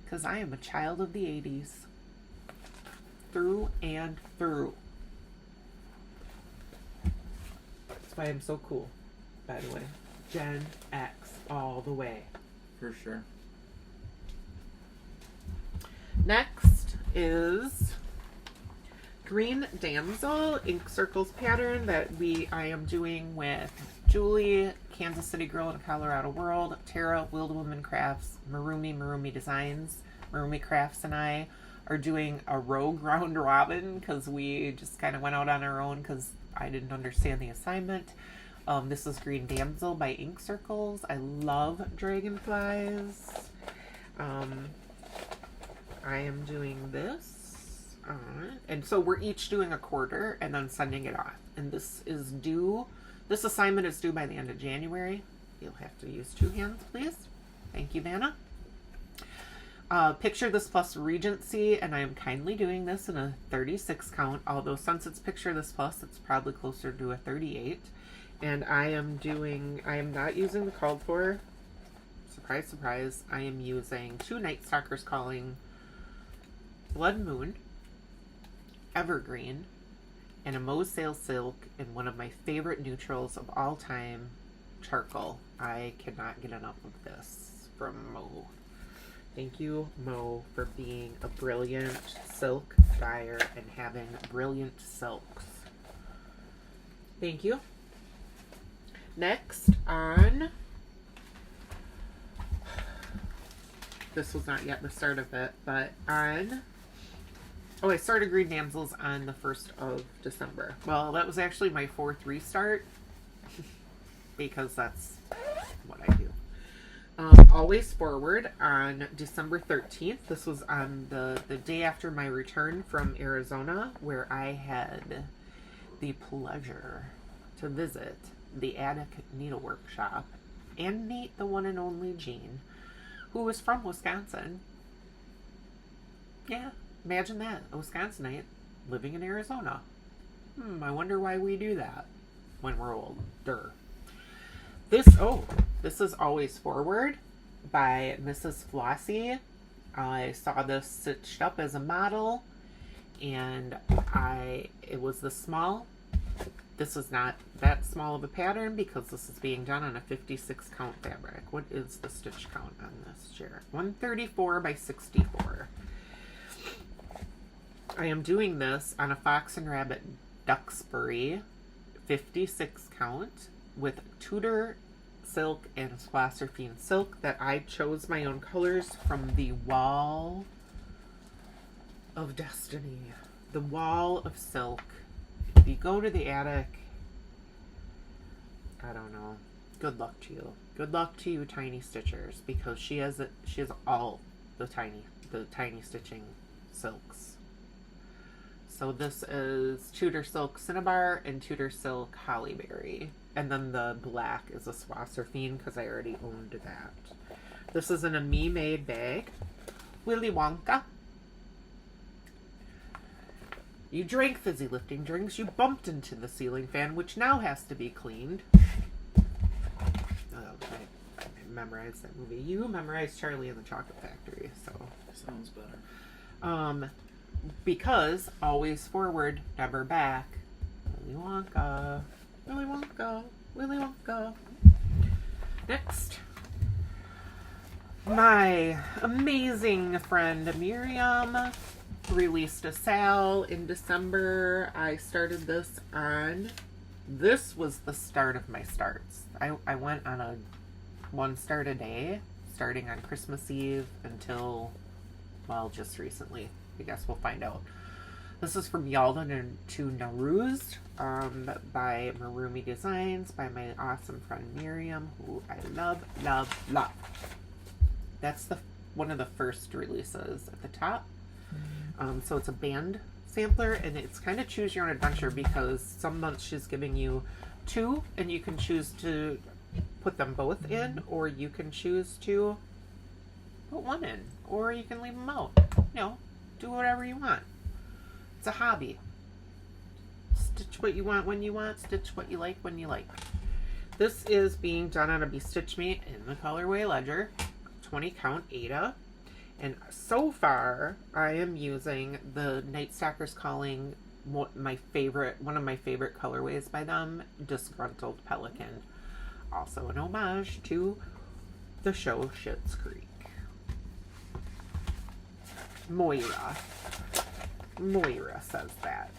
because I am a child of the 80s. Through and through. That's why I'm so cool, by the way. Gen X all the way. For sure. Next is Green Damsel ink circles pattern that I am doing with Julie, Kansas City Girl in a Colorado World, Tara, Wild Woman Crafts, Marumi Designs. Marumi Crafts and I are doing a rogue round robin because we just kind of went out on our own because I didn't understand the assignment. This is Green Damsel by Ink Circles. I love dragonflies. I am doing this. And so we're each doing a quarter and then sending it off. And this assignment is due by the end of January. You'll have to use 2 hands, please. Thank you, Vanna. Picture This Plus Regency, and I am kindly doing this in a 36 count, although since it's Picture This Plus, it's probably closer to a 38. And I am not using the called for, surprise, surprise, I am using 2 Night Stalkers Calling, Blood Moon, Evergreen, and a Mosaic Silk, and one of my favorite neutrals of all time, Charcoal. I cannot get enough of this from Mo. Thank you, Mo, for being a brilliant silk dyer and having brilliant silks. Thank you. Next on this was not yet the start of it, but on... Oh, I started Green Damsels on the 1st of December. Well, that was actually my 4th restart, because that's what I do. Always Forward on December 13th. This was on the day after my return from Arizona, where I had the pleasure to visit the Attic Needlework Shop and meet the one and only Jean, who was from Wisconsin. Yeah, imagine that, a Wisconsinite living in Arizona. I wonder why we do that when we're older. This is Always Forward by Mrs. Flossie. I saw this stitched up as a model, and it was this small. This is not that small of a pattern because this is being done on a 56 count fabric. What is the stitch count on this, Jared? 134 by 64. I am doing this on a Fox and Rabbit Duxbury 56 count with Tudor silk and Swasserfine silk that I chose my own colors from the Wall of Destiny. The Wall of Silk. If you go to the attic, I don't know. Good luck to you. Good luck to you, Tiny Stitchers, because she has all the tiny stitching silks. So this is Tudor Silk Cinnabar and Tudor Silk Hollyberry. And then the black is a Swasserfine because I already owned that. This is in a me-made bag. Willy Wonka. You drank fizzy lifting drinks. You bumped into the ceiling fan, which now has to be cleaned. I memorized that movie. You memorized Charlie and the Chocolate Factory, so... Sounds better. Because Always Forward, Never Back. Willy Wonka. Willy Wonka. Willy Wonka. Next. My amazing friend Miriam released a sale in December. I started this on... This was the start of my starts. I went on a one start a day, starting on Christmas Eve until, well, just recently. I guess we'll find out. This is from Yalda to Nowruz by Marumi Designs by my awesome friend Miriam, who I love, love, love. That's one of the first releases at the top. So it's a band sampler, and it's kind of choose your own adventure because some months she's giving you 2, and you can choose to put them both in, or you can choose to put 1 in, or you can leave them out. You know, do whatever you want. It's a hobby. Stitch what you want when you want. Stitch what you like when you like. This is being done on a Bestitch Me in the colorway Ledger 20 count Ada. And so far, I am using the Night Stalker's Calling, one of my favorite colorways by them, Disgruntled Pelican. Also an homage to the show Schitt's Creek. Moira says that.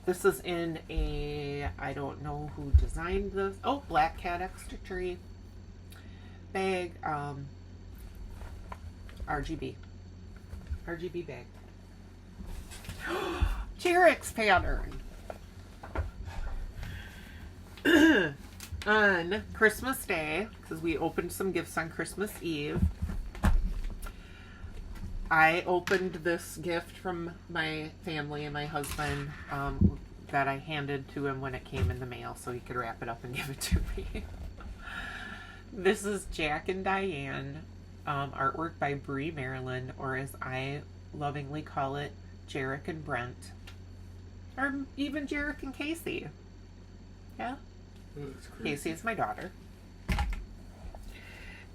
This is in a, I don't know who designed this. Oh, Black Cat Extra Tree bag. RGB bag. Jarek's pattern. On Christmas Day, because we opened some gifts on Christmas Eve, I opened this gift from my family and my husband that I handed to him when it came in the mail so he could wrap it up and give it to me. This is Jack and Diane, artwork by Bree Maryland, or as I lovingly call it, Jarek and Brent. Or even Jarek and Casey. Yeah? Casey is my daughter.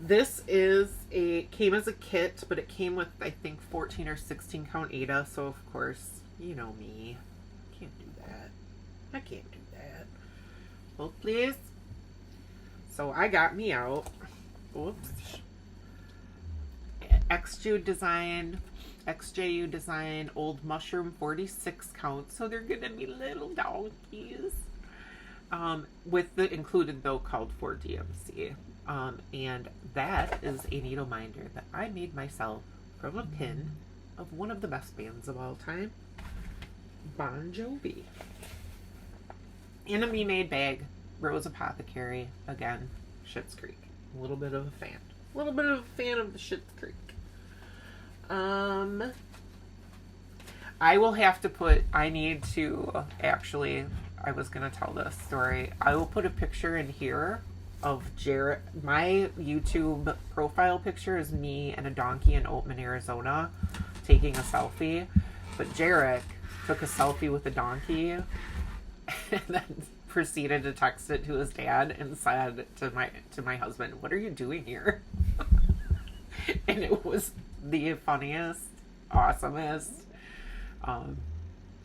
This came as a kit, but it came with, I think, 14 or 16 count Ada, so of course, you know me. Can't do that. I can't do that. Hold, please. So I got me out. Oops. XJU Design, Old Mushroom 46 count, so they're gonna be little donkeys. With the included though called for DMC. And that is a Needleminder that I made myself from a pin of one of the best bands of all time, Bon Jovi. In a me-made bag, Rose Apothecary, again, Schitt's Creek. A little bit of a fan. A little bit of a fan of the Schitt's Creek. I will have to put, I need to, actually, I was going to tell this story. I will put a picture in here of Jarrett. My YouTube profile picture is me and a donkey in Oatman, Arizona, taking a selfie. But Jarrett took a selfie with a donkey and then proceeded to text it to his dad and said to my husband, "What are you doing here?" And it was the funniest, awesomest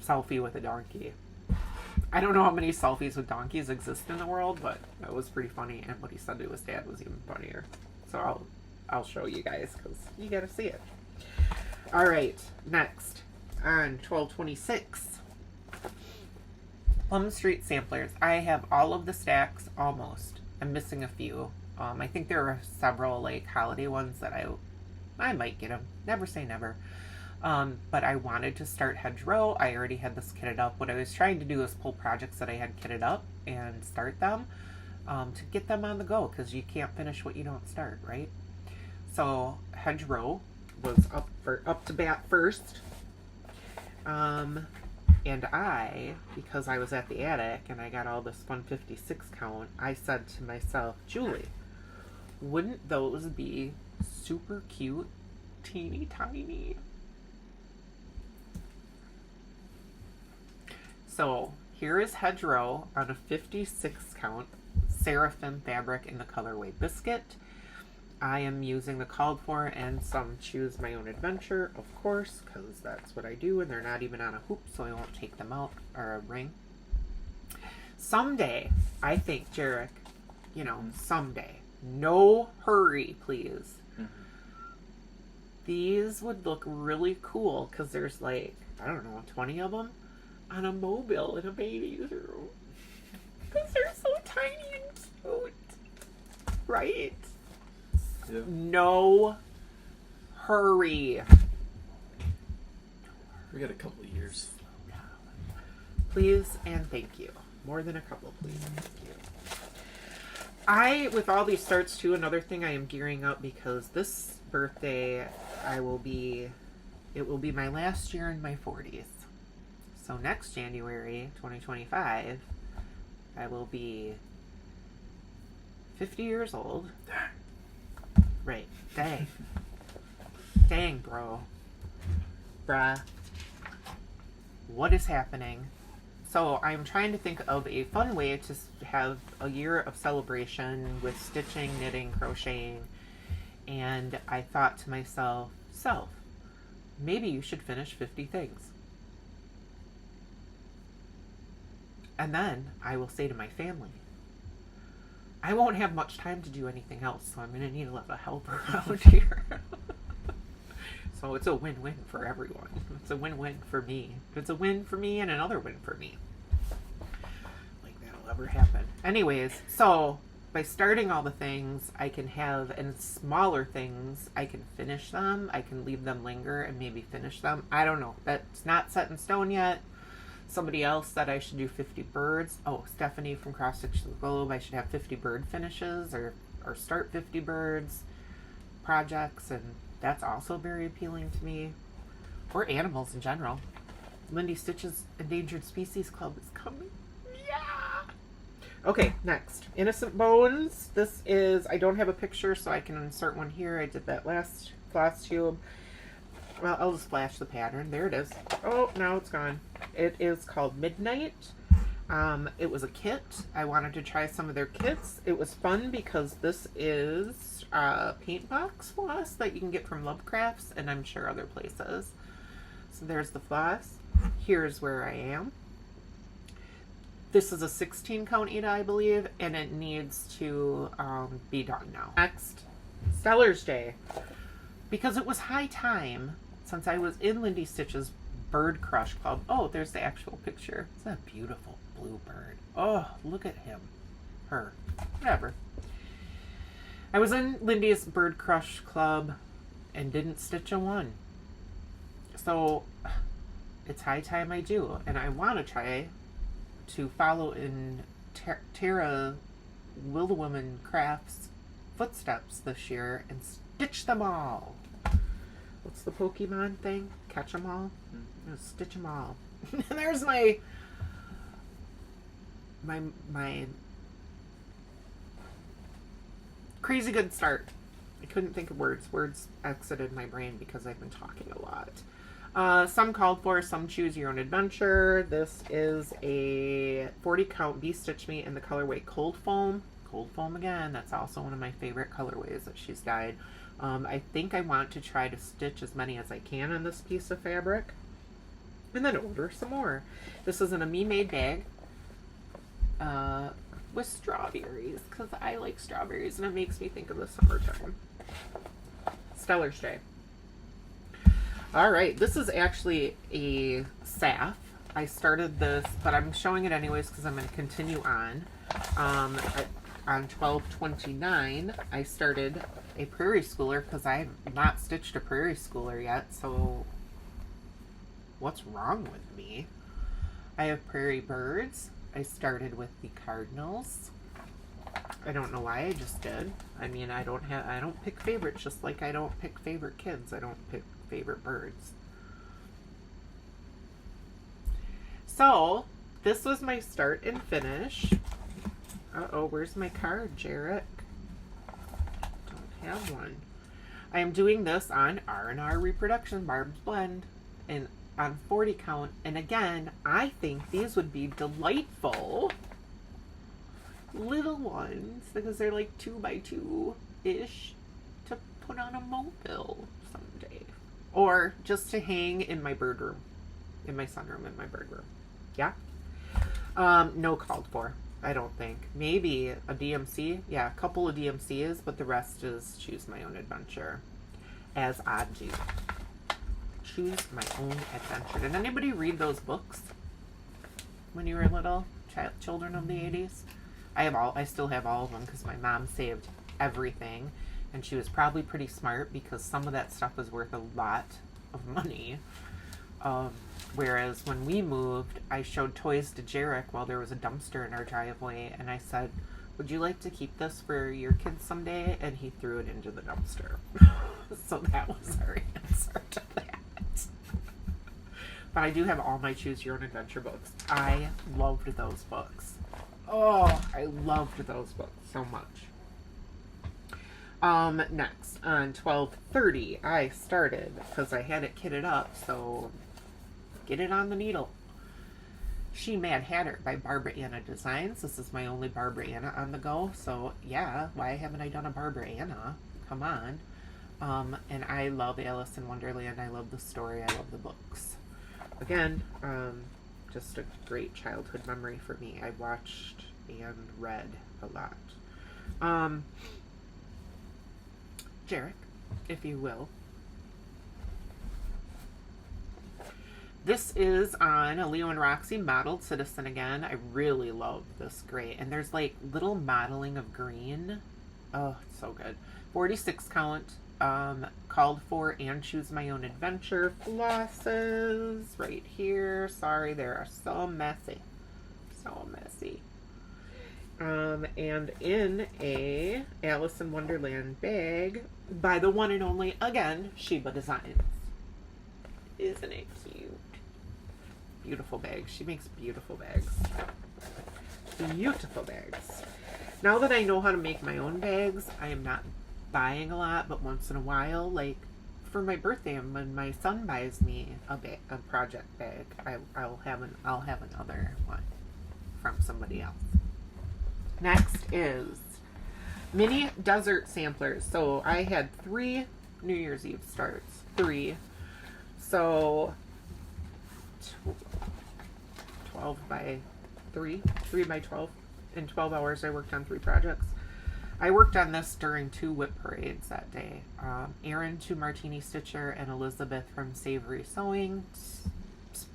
selfie with a donkey. I don't know how many selfies with donkeys exist in the world, but that was pretty funny, and what he said to his dad was even funnier. So I'll show you guys because you gotta see it. All right, next on 12/26, Plum Street samplers. I have all of the stacks almost. I'm missing a few. I think there are several like holiday ones that I might get them. Never say never. But I wanted to start Hedgerow. I already had this kitted up. What I was trying to do is pull projects that I had kitted up and start them to get them on the go, because you can't finish what you don't start, right? So Hedgerow was up to bat first. And because I was at the attic and I got all this 156 count, I said to myself, Julie, wouldn't those be super cute, teeny tiny? So here is Hedgerow on a 56 count Seraphim fabric in the colorway Biscuit. I am using the called for and some Choose My Own Adventure, of course, because that's what I do, and they're not even on a hoop, so I won't take them out, or a ring. Someday, I think, Jarek, someday, no hurry, please. These would look really cool, because there's like, I don't know, 20 of them on a mobile in a baby's room. Because they're so tiny and cute. Right? Yeah. No hurry. We got a couple of years. Please and thank you. More than a couple, please and thank you. With all these starts too, another thing I am gearing up, because this birthday it will be my last year in my 40s. So next January 2025, I will be 50 years old. Right. Dang. Dang, bro. Bruh. What is happening? So I'm trying to think of a fun way to have a year of celebration with stitching, knitting, crocheting. And I thought to myself, maybe you should finish 50 things. And then I will say to my family, I won't have much time to do anything else, so I'm going to need a lot of help around here. So it's a win-win for everyone. It's a win-win for me. It's a win for me and another win for me. Like that'll ever happen. Anyways, so by starting all the things, I can have, and smaller things, I can finish them. I can leave them linger and maybe finish them. I don't know. That's not set in stone yet. Somebody else said I should do 50 birds. Oh, Stephanie from Cross Stitch the Globe. I should have 50 bird finishes or start 50 birds projects, and that's also very appealing to me. Or animals in general. Lindy Stitch's Endangered Species Club is coming. Yeah! Okay, next. Innocent Bones. This is, I don't have a picture, so I can insert one here. I did that last Flosstube. Well, I'll just flash the pattern. There it is. Oh, now it's gone. It is called Midnight. It was a kit. I wanted to try some of their kits. It was fun because this is paint box floss that you can get from Lovecrafts, and I'm sure other places. So there's the floss. Here's where I am. This is a 16 count Ida, I believe, and it needs to be done now. Next, Stellar's Day. Because it was high time, since I was in Lindy Stitch's Bird Crush Club. Oh, there's the actual picture. It's a beautiful blue bird. Oh, look at him. Her. Whatever. I was in Lindy's Bird Crush Club and didn't stitch a one. So it's high time I do. And I want to try to follow in Tara Wildewoman Crafts footsteps this year and stitch them all. What's the Pokemon thing? Catch them all? No, stitch them all. And there's my crazy good start. I couldn't think of words. Words exited my brain because I've been talking a lot. Some called for, some choose your own adventure. This is a 40 count bee stitch me in the colorway Cold Foam. Cold Foam again. That's also one of my favorite colorways that she's dyed. I think I want to try to stitch as many as I can on this piece of fabric and then order some more. This is in a me made bag with strawberries because I like strawberries and it makes me think of the summertime. Stellar's Day. All right, this is actually a SAF. I started this, but I'm showing it anyways because I'm going to continue on. On 12/29, I started a Prairie Schooler because I have not stitched a Prairie Schooler yet, so what's wrong with me? I have Prairie Birds. I started with the Cardinals. I don't know why, I just did. I mean, I don't pick favorites, just like I don't pick favorite kids. I don't pick favorite birds. So, this was my start and finish. Uh-oh, where's my card, Jarek? Don't have one. I am doing this on R&R Reproduction Barb's Blend and on 40 count. And again, I think these would be delightful little ones because they're like 2x2-ish to put on a mobile someday. Or just to hang in my bird room. In my sunroom, in my bird room. Yeah? No called for. I don't think. Maybe a DMC. Yeah, a couple of DMCs, but the rest is choose my own adventure. As I do. Choose my own adventure. Did anybody read those books when you were little? Children of the 80s? I still have all of them because my mom saved everything. And she was probably pretty smart because some of that stuff was worth a lot of money. Whereas when we moved, I showed toys to Jarek while there was a dumpster in our driveway, and I said, would you like to keep this for your kids someday? And he threw it into the dumpster. So that was our answer to that. But I do have all my Choose Your Own Adventure books. I loved those books. Oh, I loved those books so much. Next, on 12/30, I started, because I had it kitted up, so get it on the needle. She Mad Hatter by Barbara Anna Designs. This is my only Barbara Anna on the go, so yeah, why haven't I done a Barbara Anna? Come on. And I love Alice in Wonderland. I love the story. I love the books. Again, just a great childhood memory for me. I watched and read a lot. Jarek, if you will. This is on a Leo and Roxy modeled Citizen again. I really love this gray. And there's like little modeling of green. Oh, it's so good. 46 count. Called for and Choose My Own Adventure flosses right here. Sorry, they are so messy. So messy. And in a Alice in Wonderland bag by the one and only, again, Sheba Designs. Isn't it cute? Beautiful bags. She makes beautiful bags. Beautiful bags. Now that I know how to make my own bags, I am not buying a lot, but once in a while, like for my birthday, when my son buys me a project bag, I'll have another one from somebody else. Next is mini desert samplers. So I had 3 New Year's Eve starts. 3. So 12 by 3. 3 by 12. In 12 hours I worked on 3 projects. I worked on this during 2 WIP parades that day. Erin to Martini Stitcher and Elizabeth from Savory Sewing.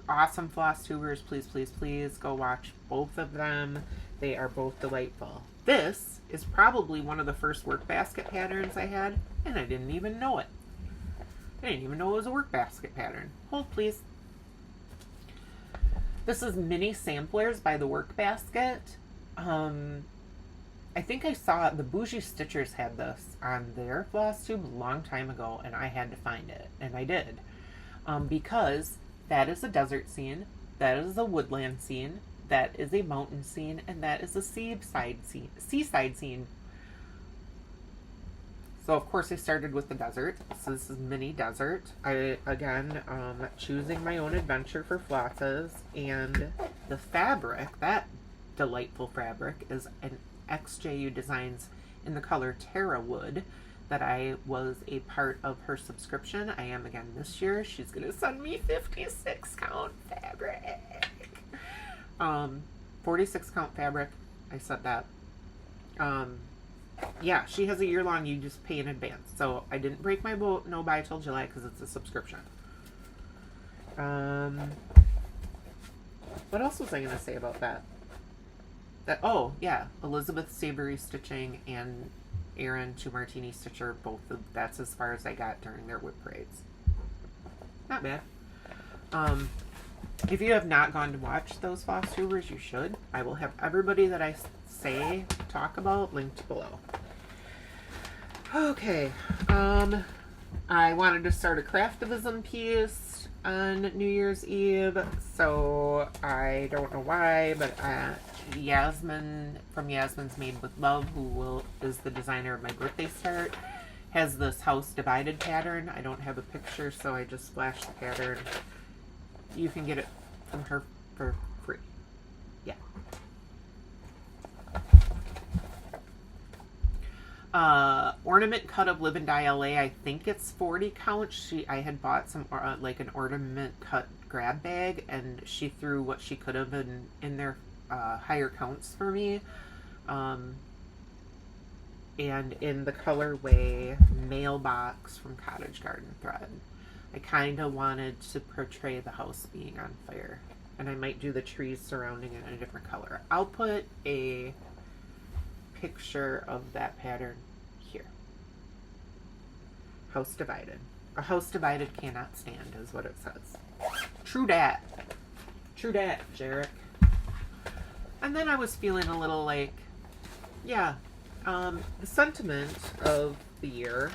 awesome floss tubers, please, please, please go watch both of them. They are both delightful. This is probably one of the first work basket patterns I had, and I didn't even know it. I didn't even know it was a work basket pattern. Hold, please. This is Mini Samplers by the Work Basket. I think I saw the Bougie Stitchers had this on their floss tube a long time ago, and I had to find it, and I did. Because that is a desert scene, that is a woodland scene, that is a mountain scene, and that is a seaside scene. So of course I started with the desert. So this is Mini Desert. Again, choosing my own adventure for flosses, and the fabric, that delightful fabric, is an XJU Designs in the color Terra Wood that I was a part of her subscription. I am again this year. She's gonna send me 56 count fabric. 46 count fabric. I said that. Yeah, she has a year long. You just pay in advance. So I didn't break my no buy till July because it's a subscription. What else was I gonna say about that? Oh yeah, Elizabeth Savory Stitching and Erin to Martini Stitcher, both of that's as far as I got during their WIP parades. Not bad. If you have not gone to watch those floss tubers, you should. I will have everybody that I talk about linked below. Okay, I wanted to start a craftivism piece on New Year's Eve, so I don't know why, but Yasmin from Yasmin's Made with Love, who is the designer of my birthday start, has this house divided pattern. I don't have a picture, so I just flashed the pattern. You can get it from her for free. Yeah. Ornament cut of Live and Die LA. I think it's 40 count. I had bought some like an ornament cut grab bag, and she threw what she could have in their higher counts for me. And in the colorway Mailbox from Cottage Garden Thread. I kind of wanted to portray the house being on fire, and I might do the trees surrounding it in a different color. I'll put a picture of that pattern here. House divided. A house divided cannot stand is what it says. True dat. True dat, Jarek. And then I was feeling a little like, yeah, the sentiment of the year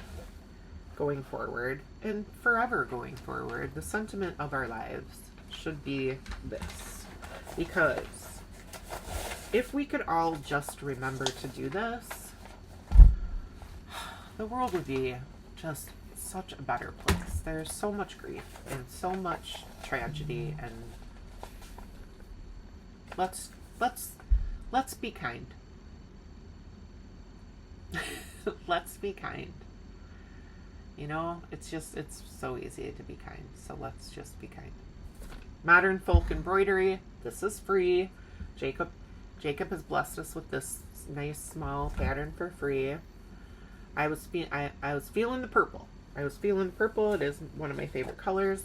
going forward, and forever going forward, the sentiment of our lives should be this. Because if we could all just remember to do this, the world would be just such a better place. There's so much grief and so much tragedy, and let's be kind. Let's be kind. You know, it's so easy to be kind. So let's just be kind. Modern Folk Embroidery. This is free. Jacob has blessed us with this nice small pattern for free. I was feeling the purple. It is one of my favorite colors.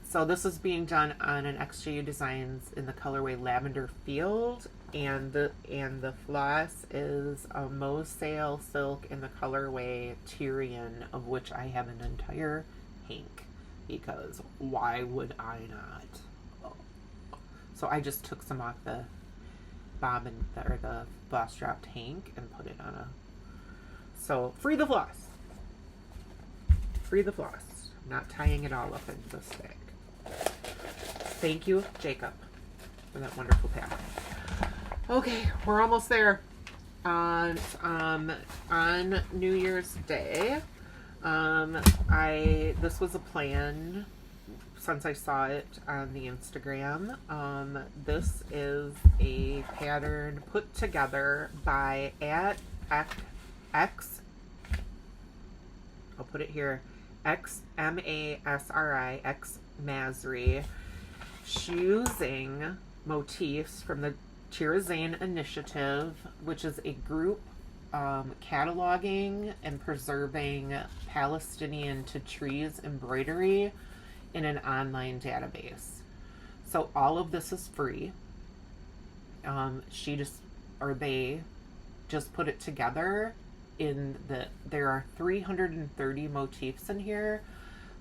So this is being done on an XJU Designs in the colorway Lavender Field, and the floss is a Mosale silk in the colorway Tyrian, of which I have an entire hank, because why would I not? So I just took some off the bobbin or the floss dropped hank and put it on a. So free the floss. Free the floss. I'm not tying it all up into this bag. Thank you, Jacob, for that wonderful pattern. Okay, we're almost there. On New Year's Day, this was a plan since I saw it on the Instagram. This is a pattern put together by I'll put it here, XMASRI, Xmasri, choosing motifs from the Tirazane Initiative, which is a group cataloging and preserving Palestinian to trees embroidery in an online database. So all of this is free. They just put it together there are 330 motifs in here.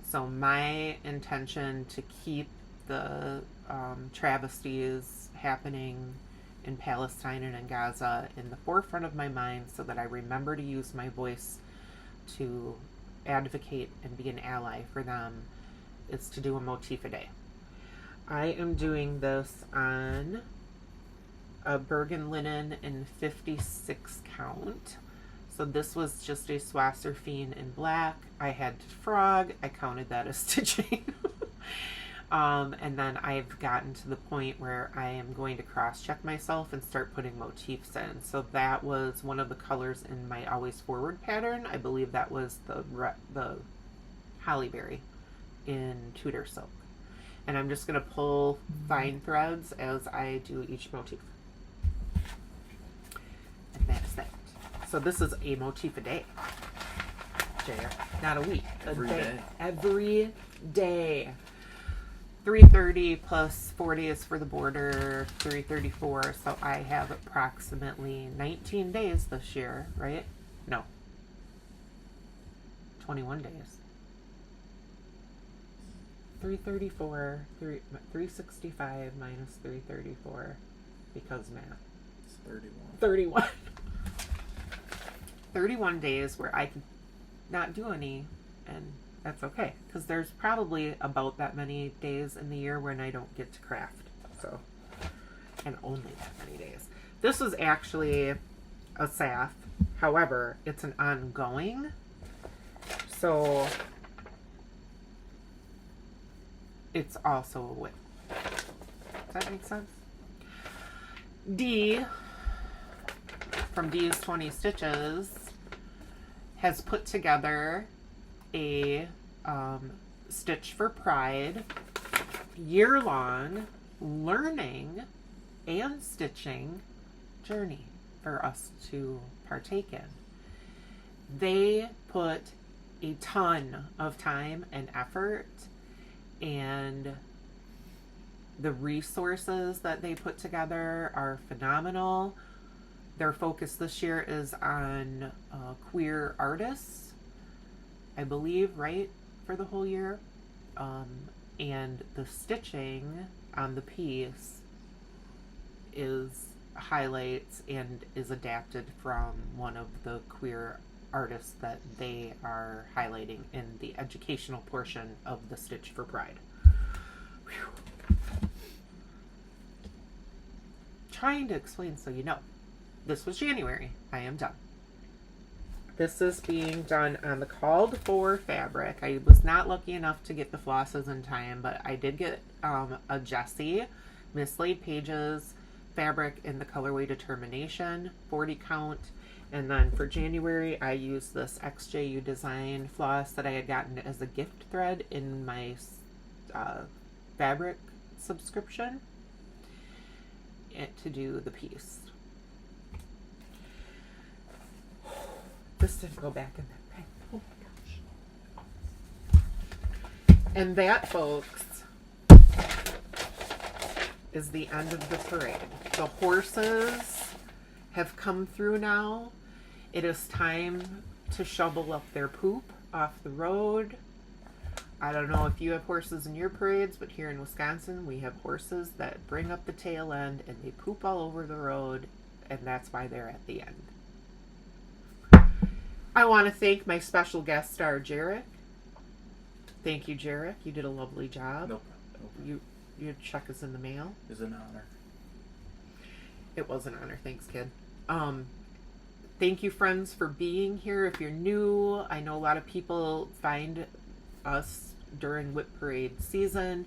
So my intention to keep the travesties happening in Palestine and in Gaza in the forefront of my mind, so that I remember to use my voice to advocate and be an ally for them, is to do a motif a day. I am doing this on a Bergen linen in 56 count. So this was just a Swasserfine in black. I had frog. I counted that as stitching. And then I've gotten to the point where I am going to cross-check myself and start putting motifs in. So that was one of the colors in my Always Forward pattern. I believe that was the Hollyberry in Tudor Silk. And I'm just going to pull fine threads as I do each motif. And that's that. So this is a motif a day, Jay. Not a week. Every day. Every day. 330 plus 40 is for the border, 334. So I have approximately 19 days this year, right? No. 21 days. 334, 365 minus 334, because math. It's 31. 31. 31 days where I could not do any, and that's okay, because there's probably about that many days in the year when I don't get to craft. So, and only that many days. This is actually a SAF. However, it's an ongoing. So it's also a WIP. Does that make sense? D from D's 20 Stitches has put together a Stitch for Pride year-long learning and stitching journey for us to partake in. They put a ton of time and effort, and the resources that they put together are phenomenal. Their focus this year is on queer artists, I believe, right, for the whole year. And the stitching on the piece highlights and is adapted from one of the queer artists that they are highlighting in the educational portion of the Stitch for Pride. Whew. Trying to explain so you know. This was January. I am done. This is being done on the called for fabric. I was not lucky enough to get the flosses in time, but I did get a Jessie Mislaid Pages fabric in the colorway Determination 40 count. And then for January, I used this XJU Design floss that I had gotten as a gift thread in my fabric subscription to do the piece. This didn't go back in that bag. Oh my gosh. And that, folks, is the end of the parade. The horses have come through now. It is time to shovel up their poop off the road. I don't know if you have horses in your parades, but here in Wisconsin, we have horses that bring up the tail end and they poop all over the road, and that's why they're at the end. I want to thank my special guest star, Jarek. Thank you, Jarek. You did a lovely job. No problem. Your check is in the mail. It's an honor. It was an honor. Thanks, kid. Thank you, friends, for being here. If you're new, I know a lot of people find us during WIP Parade season.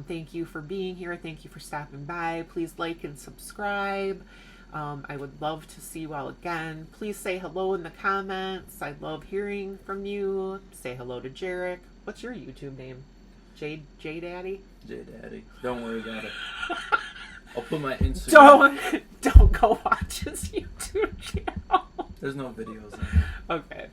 Thank you for being here. Thank you for stopping by. Please like and subscribe. I would love to see you all again. Please say hello in the comments. I love hearing from you. Say hello to Jarek. What's your YouTube name? J Daddy? J Daddy. Don't worry about it. I'll put my Instagram. Don't go watch his YouTube channel. There's no videos on it. Okay.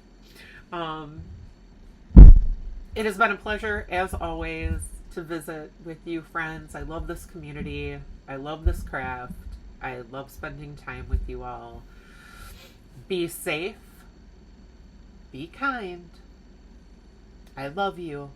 It has been a pleasure, as always, to visit with you, friends. I love this community. I love this craft. I love spending time with you all. Be safe. Be kind. I love you.